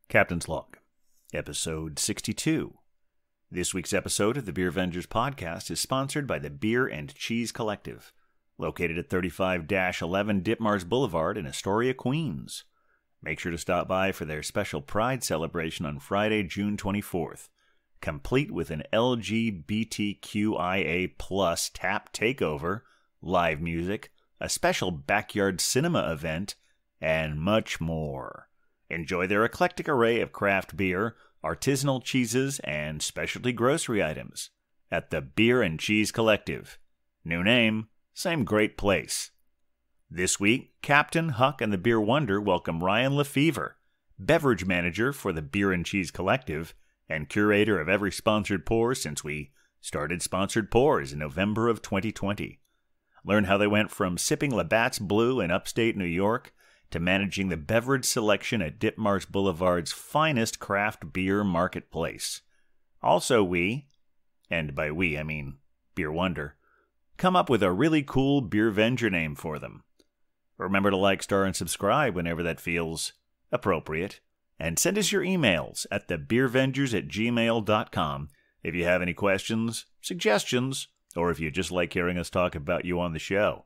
Captain's Log, Episode 62. This week's episode of the Beer Vengers podcast is sponsored by the Beer and Cheese Collective, located at 35-11 Ditmars Boulevard in Astoria, Queens. Make sure to stop by for their special Pride celebration on Friday, June 24th, complete with an LGBTQIA+ tap takeover, live music, a special backyard cinema event, and much more. Enjoy their eclectic array of craft beer, artisanal cheeses, and specialty grocery items at the Beer and Cheese Collective. New name, same great place. This week, Captain, Huck, and the Beer Wonder welcome Ryan Lefevre, beverage manager for the Beer and Cheese Collective and curator of every sponsored pour since we started sponsored pours in November of 2020. Learn how they went from sipping Labatt's Blue in upstate New York to managing the beverage selection at Ditmars Boulevard's finest craft beer marketplace. Also we, and by we I mean Beer Wonder, come up with a really cool Beer Venger name for them. Remember to like, star, and subscribe whenever that feels appropriate. And send us your emails at thebeervengers@gmail.com if you have any questions, suggestions, or if you just like hearing us talk about you on the show.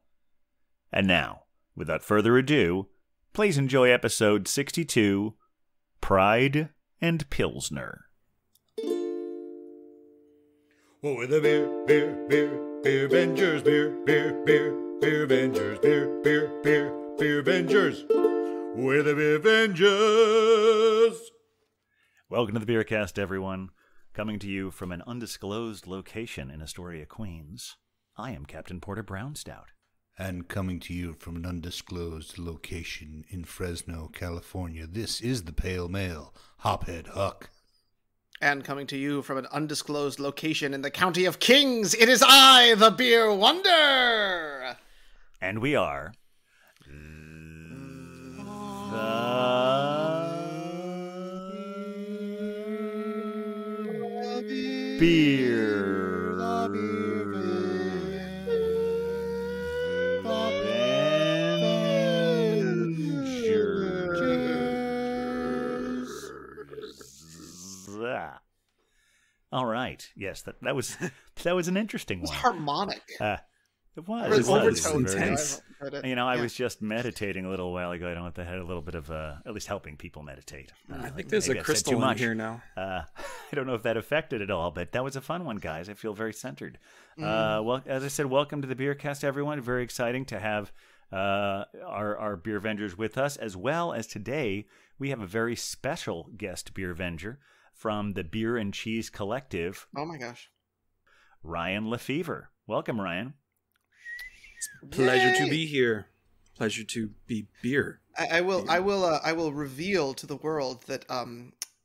And now, without further ado, please enjoy episode 62, Pride and Pilsner. Oh, we're the beer Vengers, beer Vengers, beer Vengers. We're the Beer Vengers. Welcome to the Beercast, everyone. Coming to you from an undisclosed location in Astoria, Queens, I am Captain Porter Brownstout. And coming to you from an undisclosed location in Fresno, California, this is the Pale Male, Hophead Huck. And coming to you from an undisclosed location in the County of Kings, it is I, the Beer Wonder! And we are... the... Beer... All right. Yes, that was an interesting one. It was harmonic. It was. Overtones. Intense. I was just meditating a little while ago. I don't know if that had a little bit of at least helping people meditate. I think there's a crystal in here now. I don't know if that affected it all, but that was a fun one, guys. I feel very centered. Well, as I said, welcome to the Beercast, everyone. Very exciting to have our Beer Vengers with us, as well as today we have a very special guest Beer Venger from the Beer and Cheese Collective. Oh my gosh. Ryan Lefevre. Welcome, Ryan. It's pleasure to be here. Pleasure to be beer. I will reveal to the world that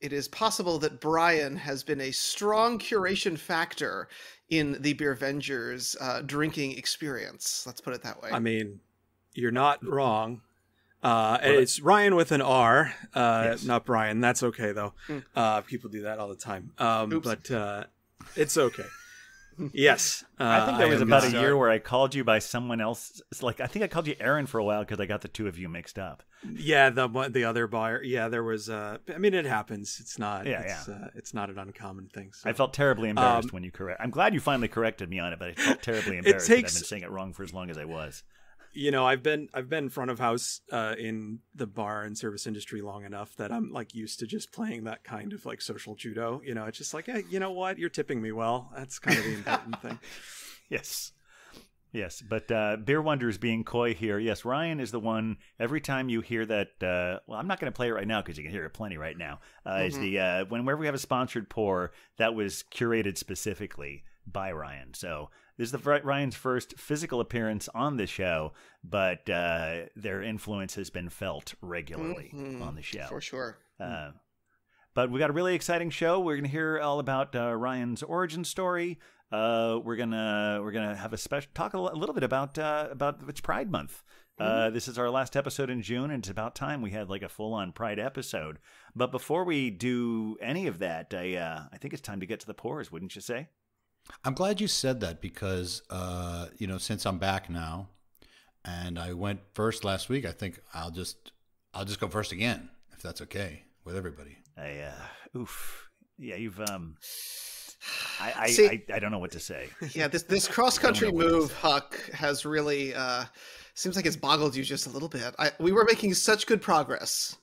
it is possible that Brian has been a strong curation factor in the Beer Vengers drinking experience. Let's put it that way. I mean, you're not wrong. It's Ryan with an R, yes. Not Brian. That's okay, though. People do that all the time. But it's okay. Yes. I think there was about a year where I called you by someone else. It's like, I think I called you Aaron for a while because I got the two of you mixed up. Yeah, the other buyer. Yeah, there was. I mean, it happens. It's not. It's not an uncommon thing. So. I felt terribly embarrassed when you correct. I'm glad you finally corrected me on it, but I felt terribly embarrassed that I've been saying it wrong for as long as I was. You know, I've been front of house in the bar and service industry long enough that I'm like used to just playing that kind of like social judo. You know, it's just like, hey, you know what? You're tipping me well. That's kind of the important thing. Yes. But Beer Wonders being coy here. Yes, Ryan is the one. Every time you hear that, well, I'm not going to play it right now because you can hear it plenty right now. Is the whenever we have a sponsored pour that was curated specifically by Ryan. So this is Ryan's first physical appearance on the show, but their influence has been felt regularly on the show. For sure. But we got a really exciting show. We're going to hear all about Ryan's origin story. We're gonna have a special talk a little bit about it's Pride Month. This is our last episode in June, and it's about time we had like a full-on Pride episode. But before we do any of that, I think it's time to get to the pours, wouldn't you say? I'm glad you said that because, since I'm back now and I went first last week, I think I'll just go first again, if that's okay with everybody. Oof. Yeah, you've See, I don't know what to say. yeah, this cross country move, Huck, has really seems like it's boggled you just a little bit. We were making such good progress,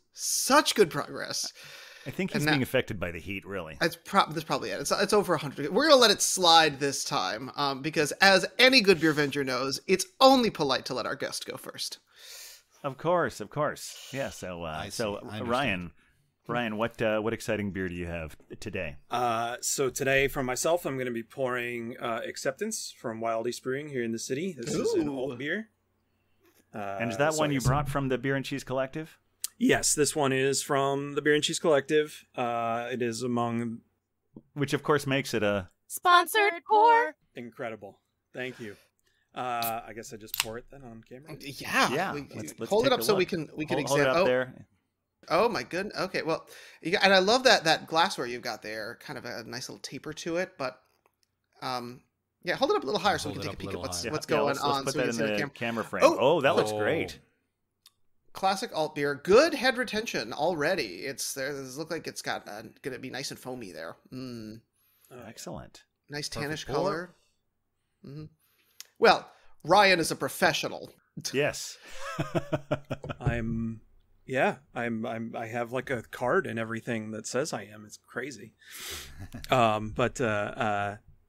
I think he's And now- being affected by the heat, really. That's probably it. It's over 100. We're gonna let it slide this time, because as any good beer venger knows, it's only polite to let our guest go first. Of course. Yeah. So I see. so I Ryan, what exciting beer do you have today? So today, from myself, I'm going to be pouring Acceptance from Wild East Brewing here in the city. This is an alt beer. And is that one you brought from the Beer and Cheese Collective? Yes, this one is from the Beer and Cheese Collective. It is among... Which, of course, makes it a... Sponsored pour. Incredible. Thank you. I guess I just pour it then on camera. Yeah. Let's hold take it up a so look. we can Hold examine. it up there. Oh my goodness. Okay, well, and I love that glassware you've got there. Kind of a nice little taper to it, but yeah, hold it up a little higher so we can take a peek at what's going on. Let's put so that we in can see the the camera frame. Oh! Oh, that looks great. Classic alt beer, good head retention already. It looks like it's got gonna be nice and foamy there. Excellent. Nice tannish Perfect pour. color. Mm-hmm. Well, Ryan is a professional. Yes. I have like a card and everything that says I am. It's crazy.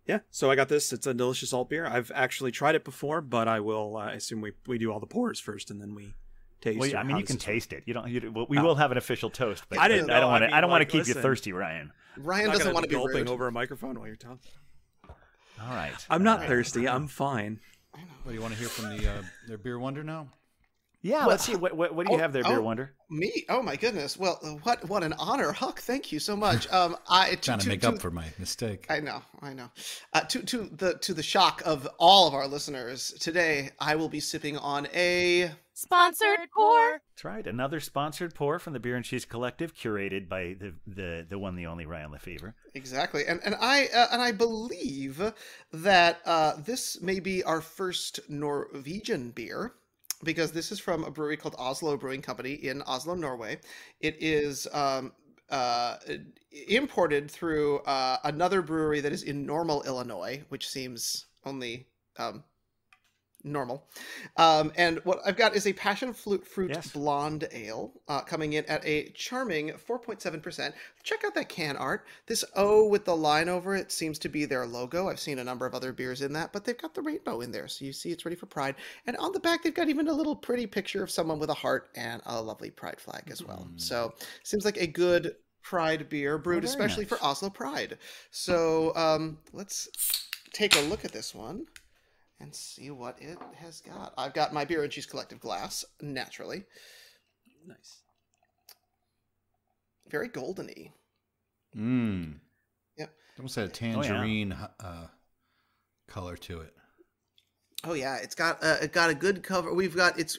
Yeah, so I got this. It's a delicious alt beer. I've actually tried it before, but I will assume we do all the pours first and then we taste. Well, or I mean, how you this can is- taste it. We will have an official toast, but I didn't know. I don't want to keep you listen. thirsty, Ryan. Ryan I'm not doesn't gonna want to be gulping rude. over a microphone while you're talking. All right. I'm not thirsty. I'm fine. What do you want to hear from their beer wonder now? Yeah, let's see. What do you have there, Beer Wonder? Me? Oh my goodness! Well, what an honor, Huck. Thank you so much. Trying to make up for my mistake. I know. To the shock of all of our listeners, today I will be sipping on a Sponsored pour. That's right. Another sponsored pour from the Beer and Cheese Collective, curated by the one, the only Ryan Lefevre. exactly, and I believe that this may be our first Norwegian beer, because this is from a brewery called Oslo Brewing Company in Oslo, Norway. It is imported through another brewery that is in Normal, Illinois, which seems only normal. And what I've got is a passion fruit Yes. blonde ale coming in at a charming 4.7%. Check out that can art. This O with the line over it seems to be their logo. I've seen a number of other beers in that, but they've got the rainbow in there. So you see it's ready for Pride. And on the back, they've got even a little pretty picture of someone with a heart and a lovely Pride flag as well. So seems like a good Pride beer brewed very especially nice. for Oslo Pride. So let's take a look at this one and see what it has got. I've got my Beer and Cheese Collective glass, naturally. Nice. Very goldeny. Yep. Almost had a tangerine color to it. Oh yeah, it's got a good cover. It's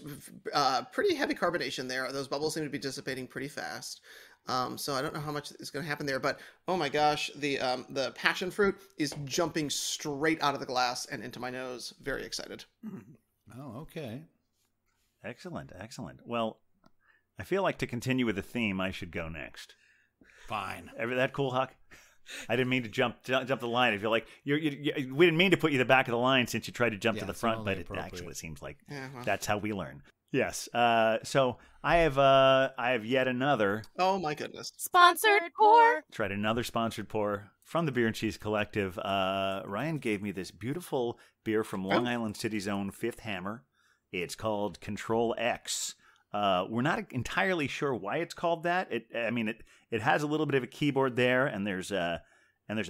pretty heavy carbonation there. Those bubbles seem to be dissipating pretty fast. So I don't know how much is going to happen there, but oh my gosh, the passion fruit is jumping straight out of the glass and into my nose. Very excited. Oh, okay. Excellent. Well, I feel like to continue with the theme, I should go next. Fine. Ever that cool, Huck? I didn't mean to jump the line. I feel like we didn't mean to put you the back of the line since you tried to jump to the it's front, only but it appropriate. actually seems like Yeah, well. that's how we learn. Yes. So I have yet another. Oh my goodness. Sponsored pour. Tried another sponsored pour from the Beer and Cheese Collective. Ryan gave me this beautiful beer from Long Island City's own Fifth Hammer. It's called Control X. We're not entirely sure why it's called that. It has a little bit of a keyboard there, and there's a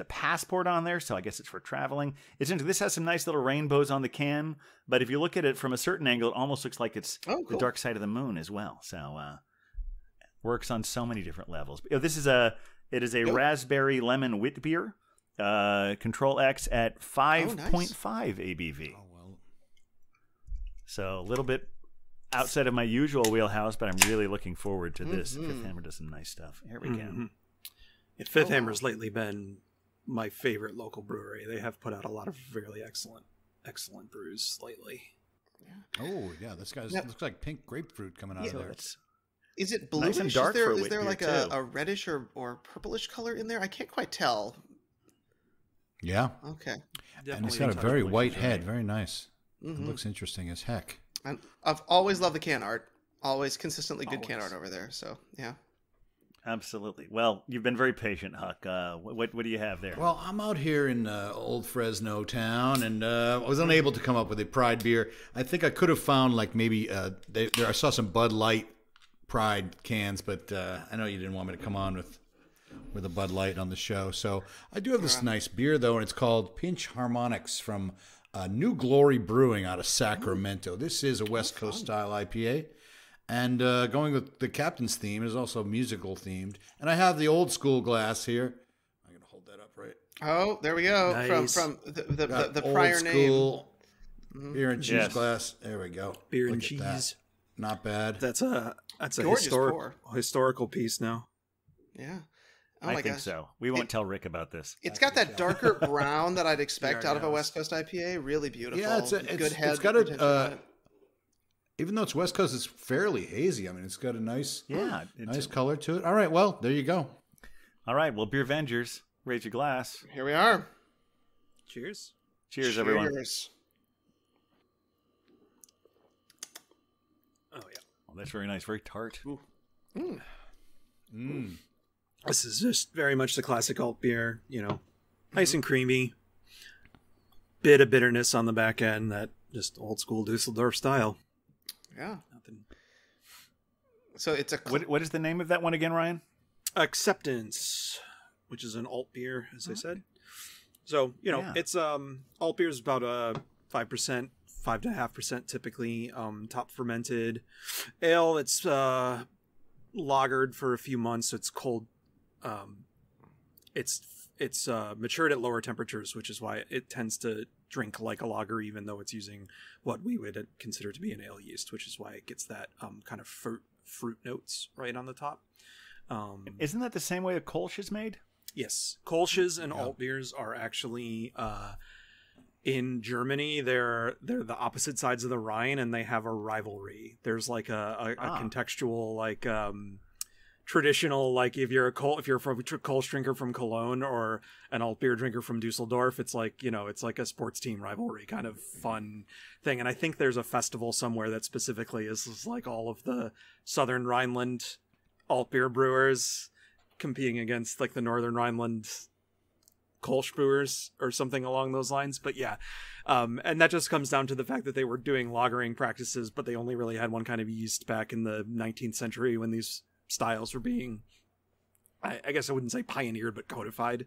passport on there, so I guess it's for traveling. This has some nice little rainbows on the can, but if you look at it from a certain angle, it almost looks like it's Oh, the cool. dark side of the moon as well. So works on so many different levels. It is a raspberry lemon wit beer. Control X at 5.5 ABV. Oh, well. So a little bit outside of my usual wheelhouse, but I'm really looking forward to this. Fifth Hammer does some nice stuff. Here we go. Fifth Hammer's lately been my favorite local brewery. They have put out a lot of really excellent brews lately. Oh, yeah. This guy's Yep. looks like pink grapefruit coming out So of there. let's Is it Nice bluish? and dark for a Is wit there beer, like too. a reddish or purplish color in there? I can't quite tell. Yeah. Okay. And it's Definitely got a touch very blush white is head. right. Very nice. Mhm. It looks interesting as heck. And I've always loved the can art. Always consistently good can Always. art over there. So yeah. Absolutely. Well, you've been very patient, Huck. What do you have there? Well, I'm out here in old Fresno town, and I was unable to come up with a Pride beer. I think I could have found like maybe I saw some Bud Light Pride cans, but I know you didn't want me to come on with a Bud Light on the show. So I do have this nice beer though, and it's called Pinch Harmonics from New Glory Brewing out of Sacramento. This is a West Coast style IPA. And going with the captain's theme is also musical themed. And I have the old school glass here. I'm going to hold that up right. Oh, there we go. Nice. From the Got prior old name. school beer and cheese Yes. glass. There we go. Beer and Look at that. cheese. Not bad. That's a Gorgeous pour. historical piece now. Yeah. Oh I my think gosh. so. We won't tell Rick about this. It's got that darker brown that I'd expect Yeah, out of a yeah. West Coast IPA. Really beautiful. Yeah, good head. it's got retention on a it. even though it's West Coast, it's fairly hazy. I mean, it's got a nice Yeah. color to it. All right, well, there you go. All right. Well, Beer Vengers, raise your glass. Here we are. Cheers. Cheers, everyone. Cheers. Oh yeah. Well, that's very nice. Very tart. This is just very much the classic alt beer, nice and creamy. Bit of bitterness on the back end, that just old school Dusseldorf style. Yeah. Nothing. So it's a What is the name of that one again, Ryan? Acceptance, which is an alt beer, as I said. So, Yeah. it's alt beer is about 5%, 5.5% typically, top fermented ale. It's lagered for a few months. So it's cold. It's matured at lower temperatures, which is why it tends to drink like a lager, even though it's using what we would consider to be an ale yeast, which is why it gets that kind of fruit notes right on the top. Isn't that the same way a Kolsch is made? Yes, Kolsch's and alt beers are actually in Germany. They're the opposite sides of the Rhine, and they have a rivalry. There's like a contextual like traditional, like if you're a Kolsch drinker from Cologne or an alt beer drinker from Dusseldorf, it's like it's like a sports team rivalry kind of fun thing. And I think there's a festival somewhere that specifically is like all of the Southern Rhineland alt beer brewers competing against like the Northern Rhineland Kolsch brewers or something along those lines. But yeah, and that just comes down to the fact that they were doing lagering practices, but they only really had one kind of yeast back in the 19th century when these styles were being, I guess I wouldn't say pioneered, but codified,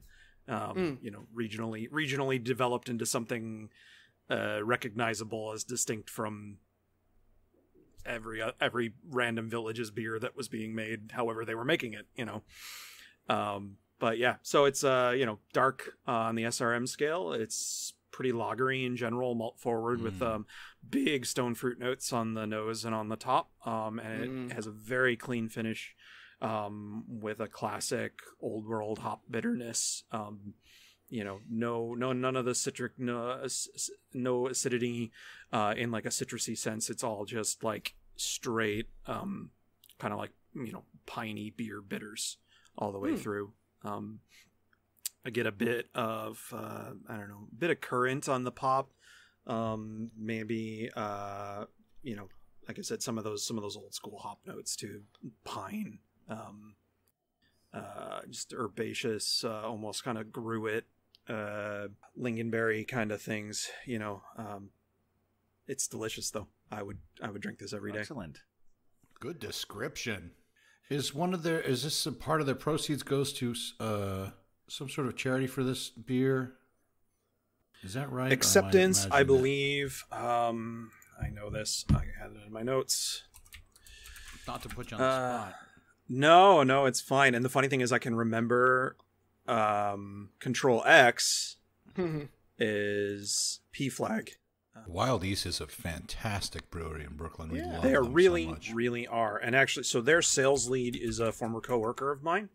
regionally developed into something recognizable as distinct from every random village's beer that was being made, however they were making it, but yeah, so it's dark on the SRM scale. It's pretty lagery in general, malt forward with big stone fruit notes on the nose and on the top, and it has a very clean finish with a classic old world hop bitterness. None of the citric, no acidity in like a citrusy sense. It's all just like straight kind of like piney beer bitters all the way through. I get a bit of bit of currant on the pop, maybe like I said, some of those old school hop notes too, pine, just herbaceous, almost kind of gruit, lingonberry kind of things. It's delicious though. I would drink this every day. Excellent. Good description. Is this a part of the proceeds goes to some sort of charity for this beer? Is that right? Acceptance, I imagining that? believe. I know this. I had it in my notes. Not to put you on the spot. No, it's fine. And the funny thing is, I can remember Control X is P Flag. Wild East is a fantastic brewery in Brooklyn. We love They are them really, so much. really are. And actually, so their sales lead is a former coworker of mine,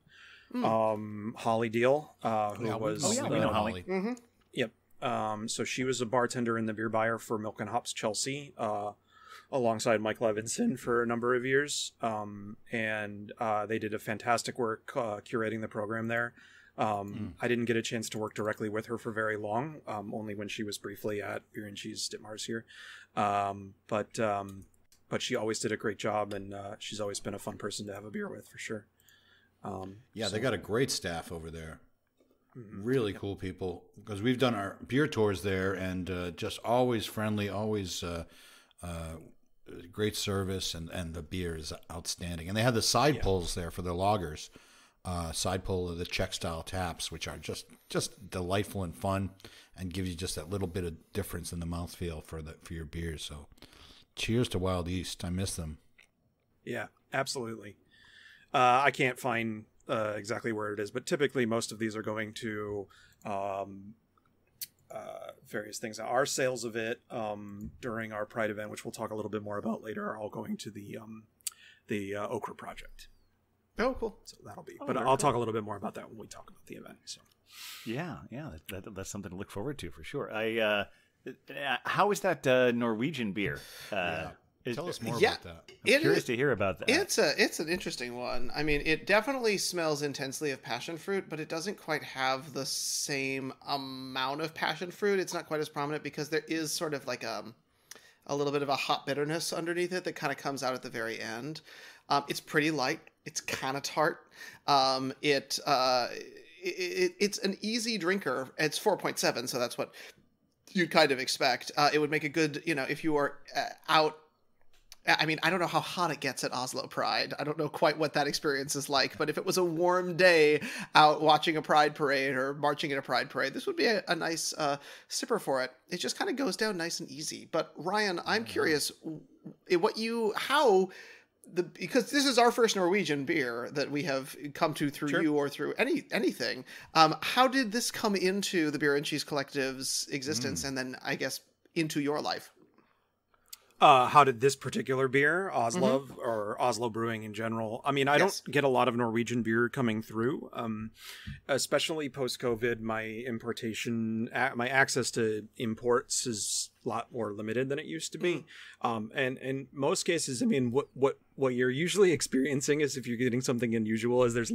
Holly Deal, who was. we know Holly. Yep. So she was a bartender in the beer buyer for Milk and Hops Chelsea a alongside Mike Levinson for a number of years, and they did a fantastic work curating the program there. I didn't get a chance to work directly with her for very long, only when she was briefly at Beer and Cheese Ditmars here. But she always did a great job, and she's always been a fun person to have a beer with, for sure. They got a great staff over there. Really cool people, because we've done our beer tours there, and just always friendly, always great service, and the beer is outstanding. And they have the side pulls there for their lagers. Side pull of the Czech style taps, which are just delightful and fun, and give you just that little bit of difference in the mouthfeel for your beers. So, cheers to Wild East. I miss them. Yeah, absolutely. I can't find exactly where it is, but typically most of these are going to various things. Our sales of it during our Pride event, which we'll talk a little bit more about later, are all going to the Okra Project. Oh, cool. So that'll be, but I'll talk a little bit more about that when we talk about the event. So, yeah, that's something to look forward to for sure. How is that Norwegian beer? Tell us more about that. I'm curious to hear about that. It's an interesting one. I mean, it definitely smells intensely of passion fruit, but it doesn't quite have the same amount of passion fruit. It's not quite as prominent because there is sort of like a little bit of a hot bitterness underneath it that kind of comes out at the very end. It's pretty light. It's kind of tart. It's an easy drinker. It's 4.7, so that's what you'd kind of expect. It would make a good, if you are out. I mean, I don't know how hot it gets at Oslo Pride. I don't know quite what that experience is like, but if it was a warm day out watching a Pride parade or marching in a Pride parade, this would be a nice sipper for it. It just kind of goes down nice and easy. But Ryan, I'm curious because this is our first Norwegian beer that we have come to through you or through anything. How did this come into the Beer and Cheese Collective's existence and then, I guess, into your life? How did this particular beer, Oslo, or Oslo Brewing in general? I mean, I don't get a lot of Norwegian beer coming through, especially post-COVID. My access to imports is a lot more limited than it used to be. And in most cases, I mean, what you're usually experiencing is, if you're getting something unusual, is there's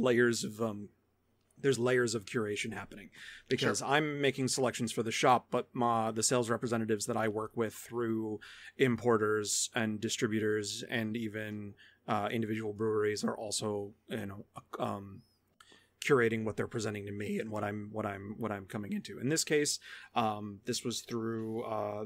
layers of curation happening, because I'm making selections for the shop, but the sales representatives that I work with through importers and distributors and even individual breweries are also, curating what they're presenting to me and what I'm coming into. In this case, this was through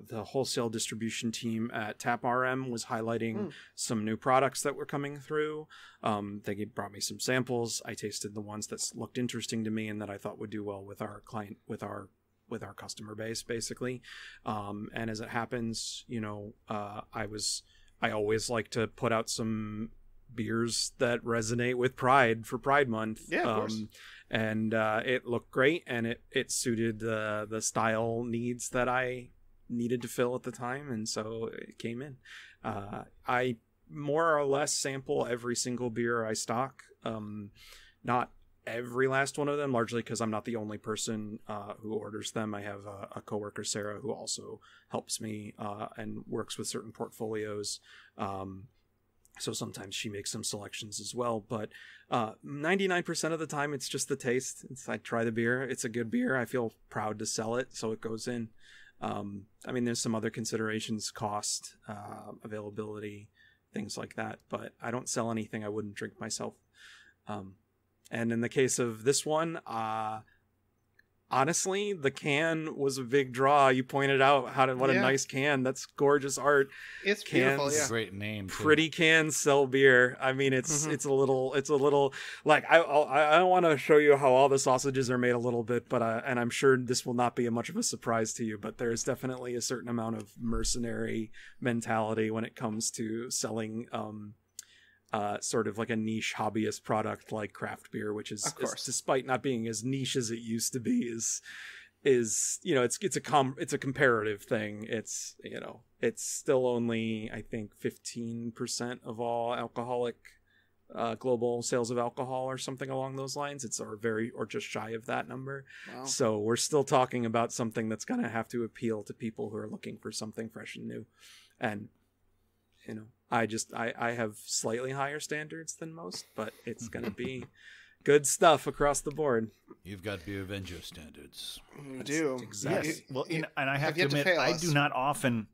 the wholesale distribution team at Tap RM was highlighting some new products that were coming through. They brought me some samples. I tasted the ones that looked interesting to me and that I thought would do well with our client, with our customer base, basically. And as it happens, I always like to put out some beers that resonate with Pride for Pride Month. Yeah, of course. And it looked great, and it suited the style needs that I needed to fill at the time, and so it came in. I more or less sample every single beer I stock. Not every last one of them, largely because I'm not the only person who orders them. I have a coworker, Sarah, who also helps me and works with certain portfolios. So sometimes she makes some selections as well, but 99% of the time it's just the taste. I try the beer. It's a good beer. I feel proud to sell it, so it goes in. I mean, there's some other considerations, cost, availability, things like that, but I don't sell anything I wouldn't drink myself. And in the case of this one, honestly, the can was a big draw. You pointed out what a nice can. That's gorgeous art. It's Cans, beautiful. Yeah, great name. Too. Pretty cans sell beer. I mean, it's a little like I want to show you how all the sausages are made a little bit, but and I'm sure this will not be much of a surprise to you. But there's definitely a certain amount of mercenary mentality when it comes to selling. Sort of like a niche hobbyist product like craft beer, which is despite not being as niche as it used to be, is it's a comparative thing. It's it's still only, I think, 15% of all alcoholic global sales of alcohol or something along those lines. It's or just shy of that number. Wow. So we're still talking about something that's going to have to appeal to people who are looking for something fresh and new. And you know, I have slightly higher standards than most, but it's gonna be good stuff across the board. You've got Beer Avenger standards. You do. Exactly. Yes. Well, and I have to yet to admit, fail I us. do not often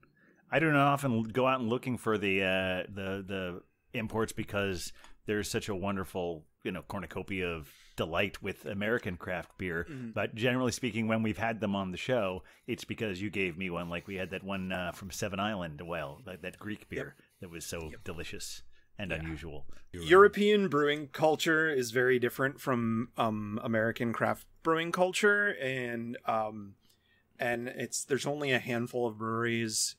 go out and looking for the imports because there's such a wonderful, cornucopia of delight with American craft beer. But generally speaking, when we've had them on the show, it's because you gave me one. Like we had that one from Seven Island, that Greek beer that was so delicious and unusual. European brewing culture is very different from American craft brewing culture, and there's only a handful of breweries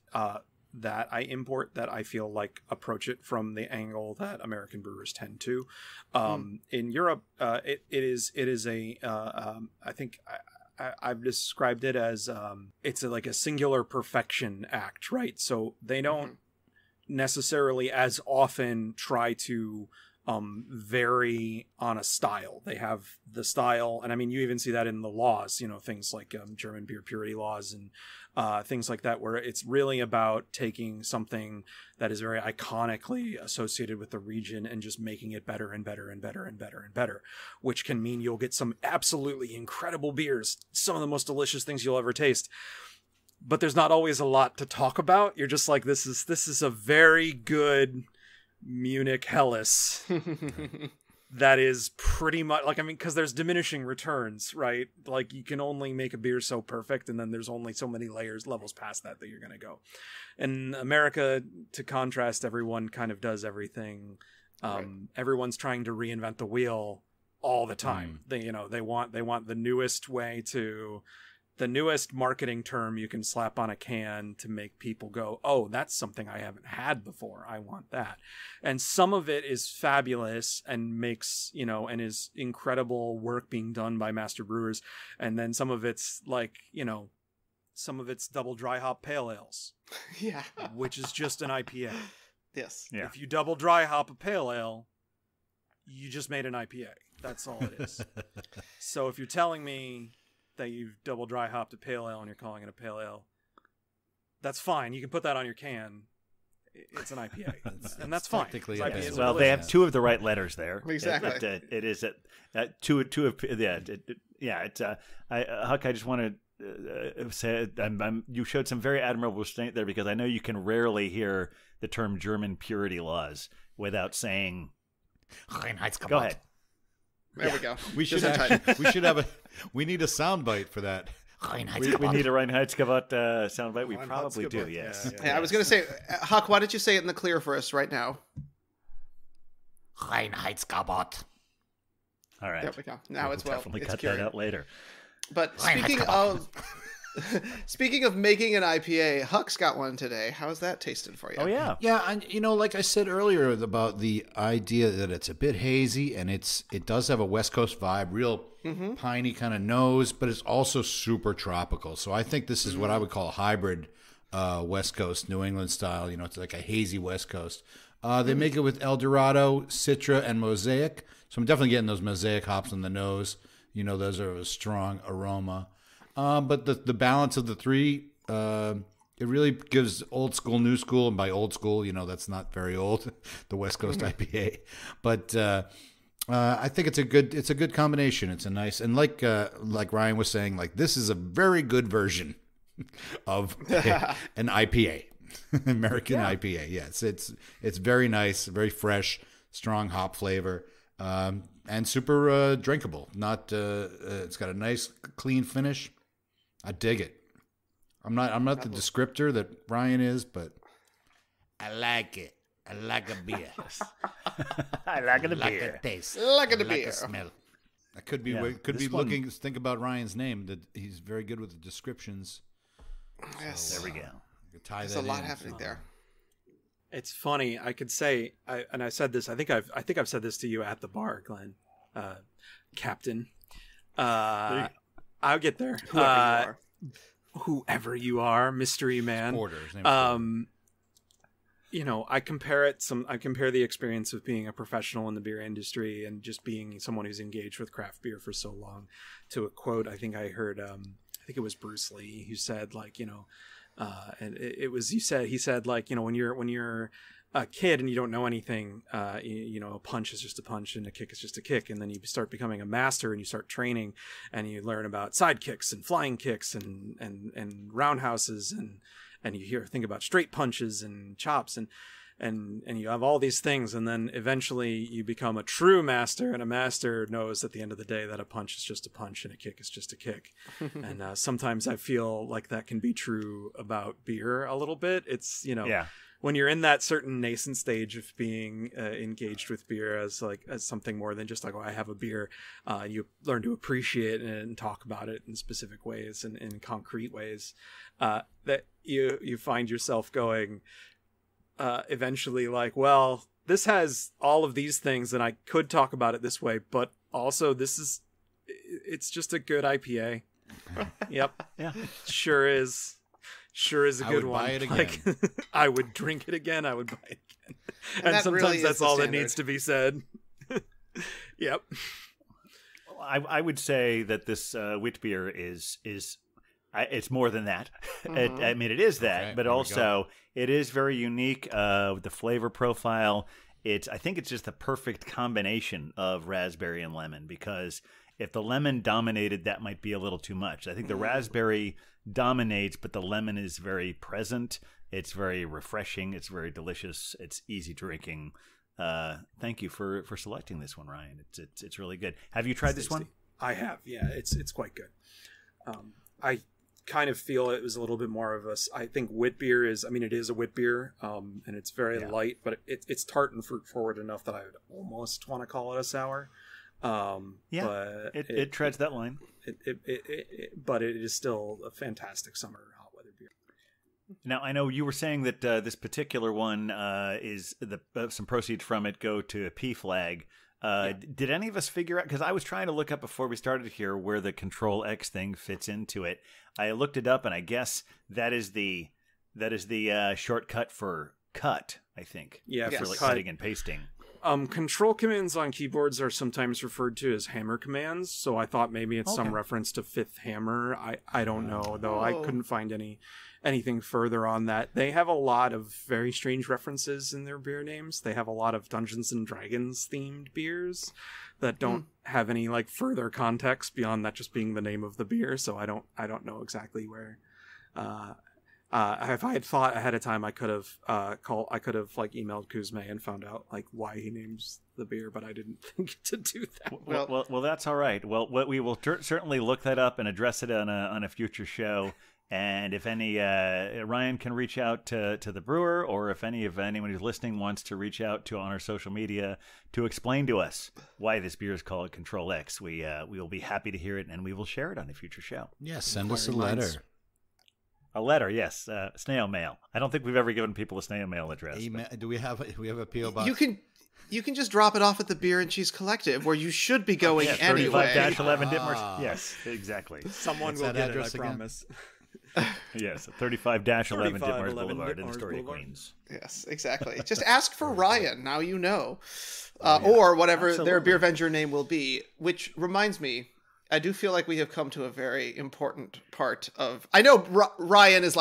that I import that I feel like approach it from the angle that American brewers tend to. In Europe, it is a I think I've described it as it's like a singular perfection act, right? So they don't necessarily as often try to vary on a style. They have the style, and I mean, you even see that in the laws, things like German beer purity laws and things like that, where it's really about taking something that is very iconically associated with the region and just making it better and better and better and better and better, which can mean you'll get some absolutely incredible beers, some of the most delicious things you'll ever taste. But there's not always a lot to talk about. You're just like, this is a very good Munich Helles that is pretty much like, I mean, because there's diminishing returns, right? Like you can only make a beer so perfect, and then there's only so many levels past that you're going to go. In America, to contrast, everyone kind of does everything. Everyone's trying to reinvent the wheel all the time. They want the newest way to. The newest marketing term you can slap on a can to make people go, oh, that's something I haven't had before. I want that. And some of it is fabulous and makes, and is incredible work being done by master brewers. And then some of it's like, some of it's double dry hop pale ales. Yeah. Which is just an IPA. Yes. Yeah. If you double dry hop a pale ale, you just made an IPA. That's all it is. So if you're telling me that you've double dry hopped a pale ale and you're calling it a pale ale, that's fine. You can put that on your can. It's an IPA, and that's fine. IPAs Well, they have two of the right letters there. Exactly. It is two of It's Huck. I just want to say you showed some very admirable strength there, because I know you can rarely hear the term German purity laws without saying. Go ahead. There we go. We need a soundbite for that. We need a Reinheitsgebot soundbite. We probably do. Yes. Yeah, I was going to say, Huck, why don't you say it in the clear for us right now? Reinheitsgebot. All right. There we go. Now it's definitely it's cut cured. that out later. But speaking of making an IPA, Huck's got one today. How's that tasted for you? Oh yeah. Yeah, and like I said earlier about the idea that it's a bit hazy and it does have a West Coast vibe, real piney kind of nose, but it's also super tropical. So I think this is what I would call a hybrid West Coast New England style. It's like a hazy West Coast. They make it with El Dorado, Citra, and Mosaic. So I'm definitely getting those Mosaic hops on the nose. Those are a strong aroma. But the balance of the three, it really gives old school, new school, and by old school, that's not very old, the West Coast IPA. But I think it's a good combination. It's a nice, and like Ryan was saying, like this is a very good version of an IPA, American IPA. Yes, it's very nice, very fresh, strong hop flavor. And super drinkable. It's got a nice clean finish. I dig it. I'm not the descriptor that Ryan is, but I like it. I like a beer. I like the I like beer. the taste. Like I a like beer. the smell. I could be this one- looking. Think about Ryan's name. That he's very good with the descriptions. Yes. There we go. I could tie There's that a lot in. happening there. It's funny. I could say, and I said this. I think I've said this to you at the bar, Glenn, Captain. I'll get there. Whoever you are, mystery man. Porter. His name is Porter. I compare the experience of being a professional in the beer industry and just being someone who's engaged with craft beer for so long to a quote I think I heard. I think it was Bruce Lee who said, like, and he said, like, when you're a kid and you don't know anything, a punch is just a punch and a kick is just a kick. And then you start becoming a master and you start training and you learn about side kicks and flying kicks and roundhouses and you think about straight punches and chops and you have all these things. And then eventually you become a true master, and a master knows at the end of the day that a punch is just a punch and a kick is just a kick. And sometimes I feel like that can be true about beer a little bit. It's, when you're in that certain nascent stage of being engaged with beer as something more than just like, oh, I have a beer, you learn to appreciate it and talk about it in specific ways and in concrete ways, that you find yourself going eventually like, well, this has all of these things and I could talk about it this way, but also it's just a good IPA. Yep. Yeah. Sure is a good one. Buy it again. I would drink it again. I would buy it again. And that sometimes really is that's the all standard. that needs to be said. Yep. I would say that this wit beer is it's more than that. I mean, it is that, Okay, but there we also it is very unique with the flavor profile. I think it's just the perfect combination of raspberry and lemon, because if the lemon dominated, that might be a little too much. I think the raspberry dominates, but the lemon is very present. It's very refreshing. It's very delicious. It's easy drinking. Thank you for selecting this one, Ryan. It's really good. Have you tried this one? I have. Yeah, it's quite good. I kind of feel it was a little bit more of I think wit beer it is a wit beer, and it's very light, but it's tart and fruit forward enough that I would almost want to call it a sour. But it treads that line. But it is still a fantastic summer hot weather beer. Now, I know you were saying that this particular one is some proceeds from it go to a PFLAG. Did any of us figure out, because I was trying to look up before we started here where the Control X thing fits into it. I looked it up, and I guess that is the shortcut for cut, I think. Yeah, for for cutting and pasting. Control commands on keyboards are sometimes referred to as hammer commands, so I thought maybe it's some reference to Fifth Hammer. I don't know, though. I couldn't find anything further on that. They have a lot of very strange references in their beer names. They have a lot of Dungeons and Dragons themed beers that don't have any further context beyond that just being the name of the beer, so I don't know exactly where. If I had thought ahead of time, I could have emailed Kuzme and found out why he names the beer, but I didn't think to do that. Well, that's all right. Well, we will certainly look that up and address it on a future show. And if any Ryan can reach out to the brewer, or if anyone who's listening wants to reach out to on our social media to explain to us why this beer is called Control X, we will be happy to hear it, and we will share it on a future show. Yes, send us a letter. A letter, yes, snail mail. I don't think we've ever given people a snail mail address. Do we have a PO box? You can just drop it off at the Beer and Cheese Collective, where you should be going anyway. 35-11 Ditmars. Yes, exactly. Someone will get it, I promise. Yes, 35-11 Ditmars Boulevard in Astoria, Queens. Yes, exactly. Just ask for Ryan. Now you know. Or whatever their Beer Avenger name will be. Which reminds me, I do feel like we have come to a very important part of... I know Ryan is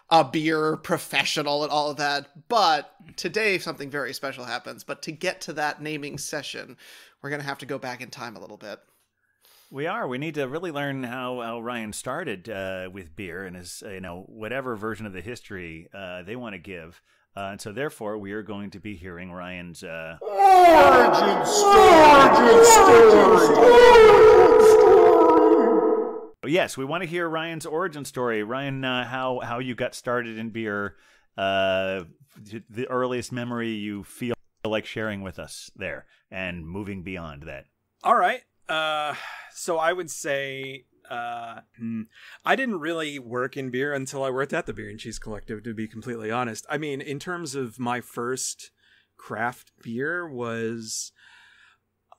a beer professional and all of that, but today something very special happens. But to get to that naming session, we're going to have to go back in time a little bit. We are. We need to really learn how Ryan started with beer and his, whatever version of the history they want to give. And so, therefore, we are going to be hearing Ryan's origin story. Yes, we want to hear Ryan's origin story. Ryan, how you got started in beer, the earliest memory you feel like sharing with us there, and moving beyond that. All right. So I would say I didn't really work in beer until I worked at the Beer and Cheese Collective, to be completely honest. I mean, in terms of my first craft beer was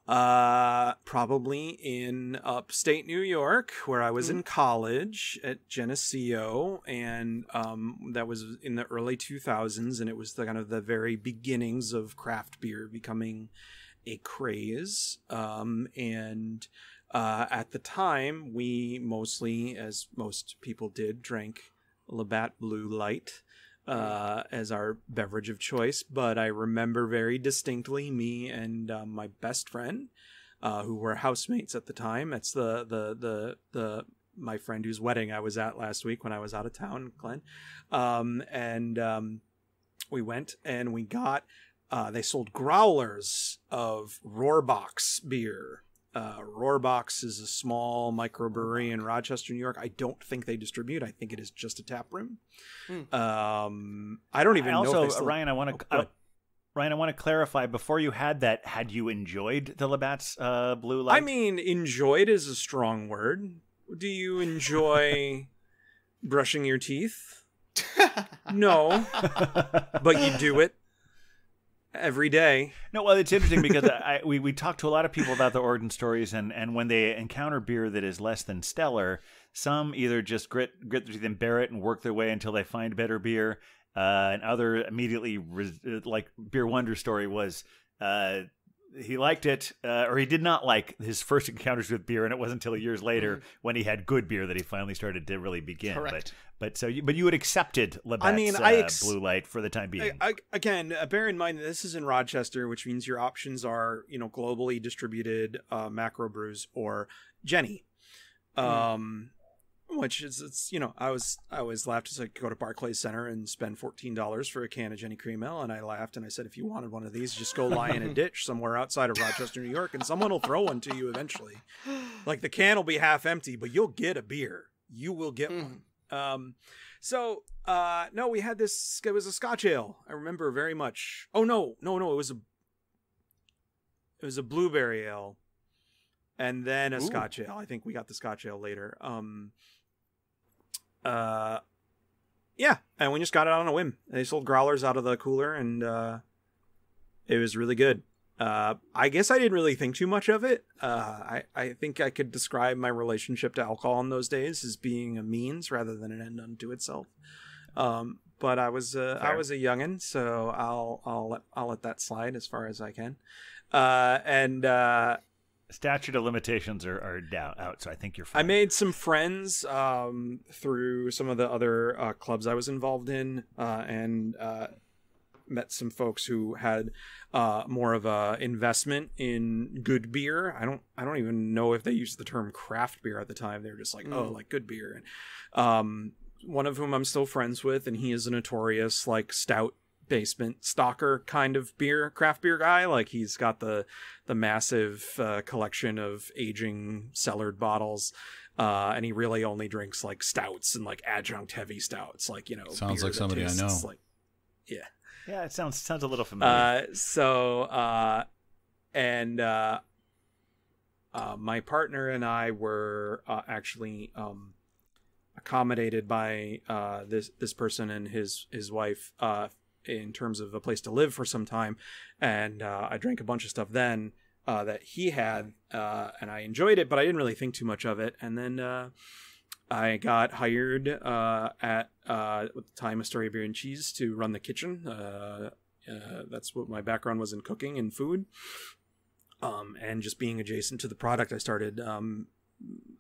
probably in upstate New York, where I was in college at Geneseo, and that was in the early 2000s, and it was kind of the very beginnings of craft beer becoming a craze. At the time, we mostly, as most people did, drank Labatt Blue Light, as our beverage of choice, but I remember very distinctly me and my best friend, who were housemates at the time. That's the my friend whose wedding I was at last week when I was out of town, Glenn. We went and we got, they sold growlers of Rohrbox beer. Rohrbox is a small microbrewery in Rochester, New York. I don't think they distribute. I think it is just a tap room. I don't even know if they still... Ryan, I want to clarify, before you had that, had you enjoyed the Labatt's Blue Light? I mean, enjoyed is a strong word. Do you enjoy brushing your teeth? No. But you do it every day. No, well, it's interesting because we talk to a lot of people about the origin stories, and when they encounter beer that is less than stellar, some either just grit their teeth and bear it and work their way until they find better beer, and other immediately, like Beer Wonder story was, he liked it, or he did not like his first encounters with beer, and it wasn't until years later when he had good beer that he finally started to really begin. Correct. But you had accepted Labatt's Blue Light for the time being. Again, bear in mind that this is in Rochester, which means your options are, globally distributed macro brews or Jenny. Which is, I always laughed as I go to Barclays Center and spend $14 for a can of Jenny Cream Ale, and I laughed and I said, if you wanted one of these, just go lie in a ditch somewhere outside of Rochester, New York, and someone will throw one to you eventually. Like, the can will be half empty, but you'll get a beer. You will get one. No, we had this. It was a Scotch ale. I remember very much. Oh no, it was a blueberry ale, and then a Scotch ale. I think we got the Scotch ale later. Yeah, and we just got it on a whim. They sold growlers out of the cooler, and it was really good. I guess I didn't really think too much of it. I think I could describe my relationship to alcohol in those days as being a means rather than an end unto itself. But I was a youngin', so I'll let that slide as far as I can. Statute of limitations are out, so I think you're fine. I made some friends through some of the other clubs I was involved in, and met some folks who had more of a investment in good beer. I don't even know if they used the term craft beer at the time. They were just like, oh, like good beer. And one of whom I'm still friends with, and he is a notorious like stout basement stalker kind of craft beer guy. Like, he's got the massive collection of aging cellared bottles, and he really only drinks like stouts and like adjunct heavy stouts, like, sounds like somebody I know. Like, yeah, it sounds a little familiar. My partner and I were actually accommodated by this person and his wife in terms of a place to live for some time, and I drank a bunch of stuff then that he had, and I enjoyed it, but I didn't really think too much of it. And then I got hired at the time Astoria Beer and Cheese to run the kitchen. That's what my background was, in cooking and food, and just being adjacent to the product. I started.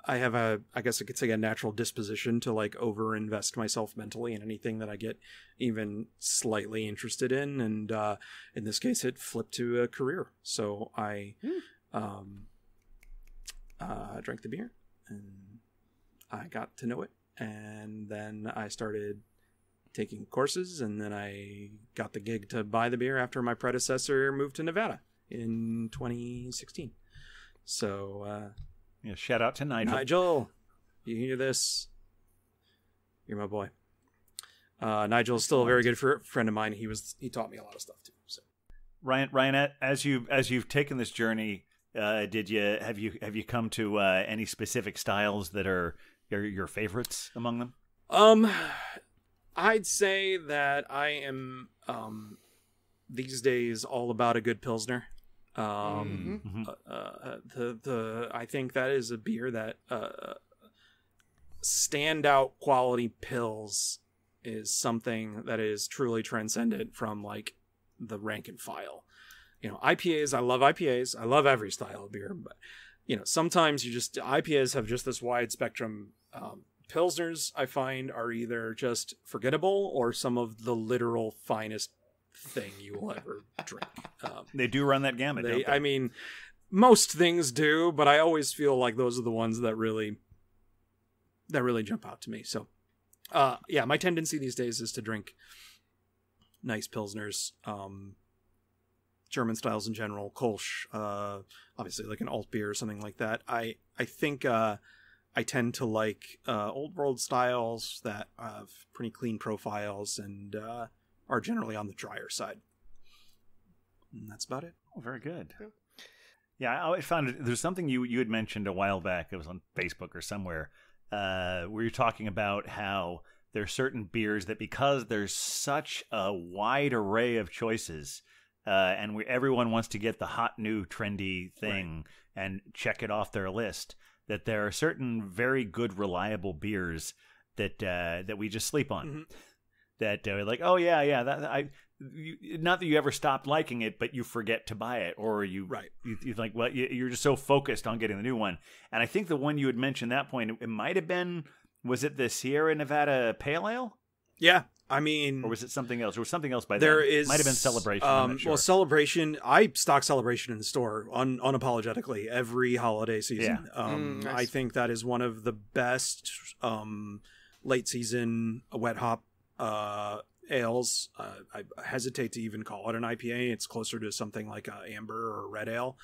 I have I guess I could say, a natural disposition to like overinvest myself mentally in anything that I get even slightly interested in, and in this case, it flipped to a career. So I drank the beer, and I got to know it, and then I started taking courses, and then I got the gig to buy the beer after my predecessor moved to Nevada in 2016. So. Yeah, shout out to Nigel. Nigel, you hear this? You're my boy. Nigel's still a very good friend of mine. He taught me a lot of stuff too. So, Ryan, as you've taken this journey, have you come to any specific styles that are your favorites among them? I'd say that I am these days all about a good Pilsner. I think that is a beer that standout quality pills is something that is truly transcendent from like the rank and file. IPAs, I love IPAs. I love every style of beer, but sometimes IPAs have just this wide spectrum Pilsners, I find, are either just forgettable or some of the literal finest thing you will ever drink. They do run that gamut, don't they? I mean, most things do, but I always feel like those are the ones that really jump out to me. So, yeah, my tendency these days is to drink nice Pilsners, German styles in general, Kolsch, obviously like an alt beer or something like that. I think I tend to like old world styles that have pretty clean profiles and are generally on the drier side. And that's about it. Oh, very good. Yeah, I always found there's something you had mentioned a while back. It was on Facebook or somewhere where you're talking about how there's certain beers that because there's such a wide array of choices and everyone wants to get the hot new trendy thing and check it off their list, that there are certain very good reliable beers that we just sleep on. Mm-hmm. That like, oh yeah, not that you ever stopped liking it, but you forget to buy it, or you like, well, you're just so focused on getting the new one. And I think the one you had mentioned at that point, it might have been, was it the Sierra Nevada Pale Ale? Yeah, I mean, or was it something else? Or was something else by there then? Is might have been Celebration. I'm not sure. Well, Celebration, I stock Celebration in the store unapologetically every holiday season. Yeah. Nice. I think that is one of the best late season wet hop ales. I hesitate to even call it an IPA. It's closer to something like a amber or red ale.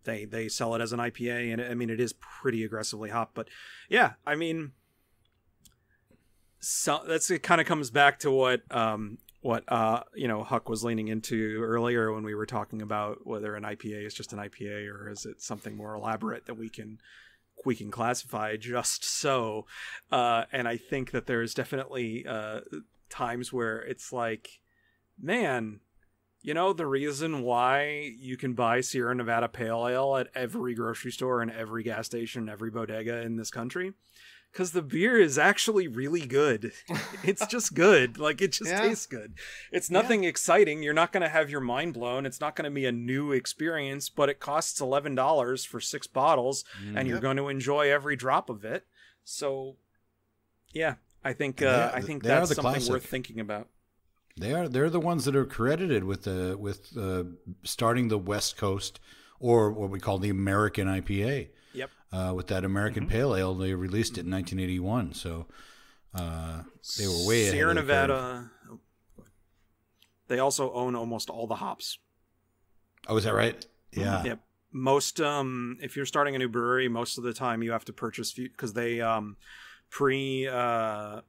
They sell it as an IPA, and I mean it is pretty aggressively hop. But yeah, I mean, so it kind of comes back to what Huck was leaning into earlier when we were talking about whether an IPA is just an IPA or is it something more elaborate that we can classify just so. And I think that there's definitely times where it's like, man, the reason why you can buy Sierra Nevada Pale Ale at every grocery store and every gas station, every bodega in this country, because the beer is actually really good. It's just good. Like, it just tastes good. It's nothing exciting. You're not going to have your mind blown. It's not going to be a new experience, but it costs $11 for 6 bottles, and you're going to enjoy every drop of it. So, yeah, I think that's something classic. Worth thinking about. They're the ones that are credited with starting the West Coast, or what we call the American IPA. Yep. With that American Pale Ale, they released it in 1981. So they were way ahead. Sierra Nevada. They also own almost all the hops. Oh, is that right? Yeah. Yep. Most, if you're starting a new brewery, most of the time you have to purchase because they pre the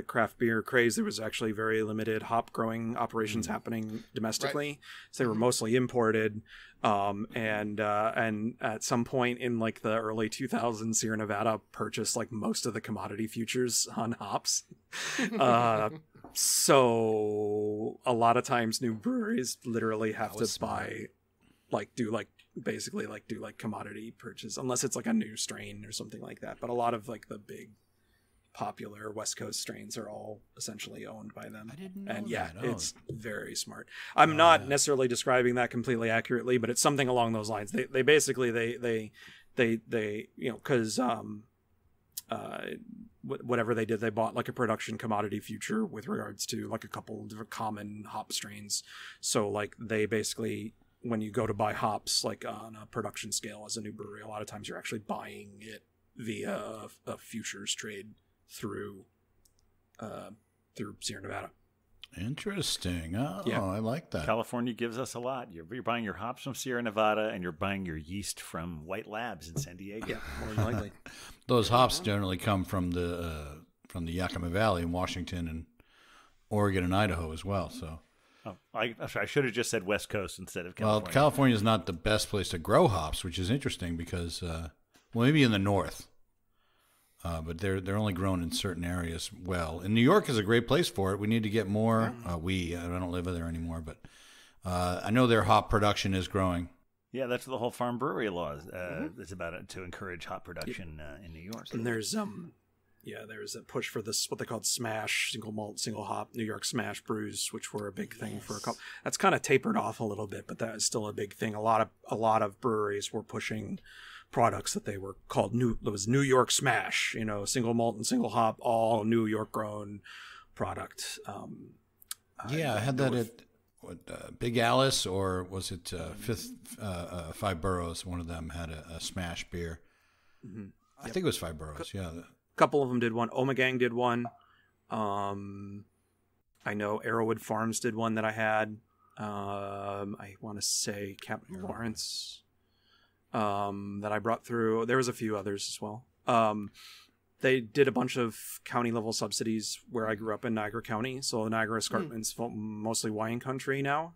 craft beer craze, there was actually very limited hop growing operations happening domestically. Right. So they were mostly imported. And at some point in like the early 2000s, Sierra Nevada purchased like most of the commodity futures on hops. So a lot of times new breweries literally have to buy, do commodity purchase, unless it's like a new strain or something like that. But a lot of like the big popular West Coast strains are all essentially owned by them. I didn't know that. It's very smart. I'm not necessarily describing that completely accurately, but it's something along those lines. They basically because whatever they did, they bought like a production commodity future with regards to like a couple of different common hop strains. So like they basically, when you go to buy hops like on a production scale as a new brewery, a lot of times you're actually buying it via a futures trade through Sierra Nevada. Interesting. Oh, yeah. I like that. California gives us a lot. You're buying your hops from Sierra Nevada, and you're buying your yeast from White Labs in San Diego. Yeah, more than likely. Those hops generally come from the Yakima Valley in Washington and Oregon and Idaho as well. So, I should have just said West Coast instead of California. Well, California is not the best place to grow hops, which is interesting because, maybe in the north. But they're only grown in certain areas well. And New York is a great place for it. We need to get more. I don't live there anymore, but I know their hop production is growing. Yeah, that's the whole farm brewery law is about it, to encourage hop production in New York. And there's there's a push for this, what they called smash, single malt, single hop, New York smash brews, which were a big thing for a couple. That's kind of tapered off a little bit, but that is still a big thing. A lot of breweries were pushing products that they were called it was New York Smash, single malt and single hop, all New York grown product. I had that at Big Alice, or was it Five Boroughs? One of them had a smash beer. Mm-hmm. I think it was Five Boroughs. Yeah, a couple of them did one. Omegang did one. I know Arrowwood Farms did one that I had. I want to say Captain Lawrence that I brought through. There was a few others as well. They did a bunch of county level subsidies where I grew up in Niagara County. So Niagara Escarpment's mostly wine country now.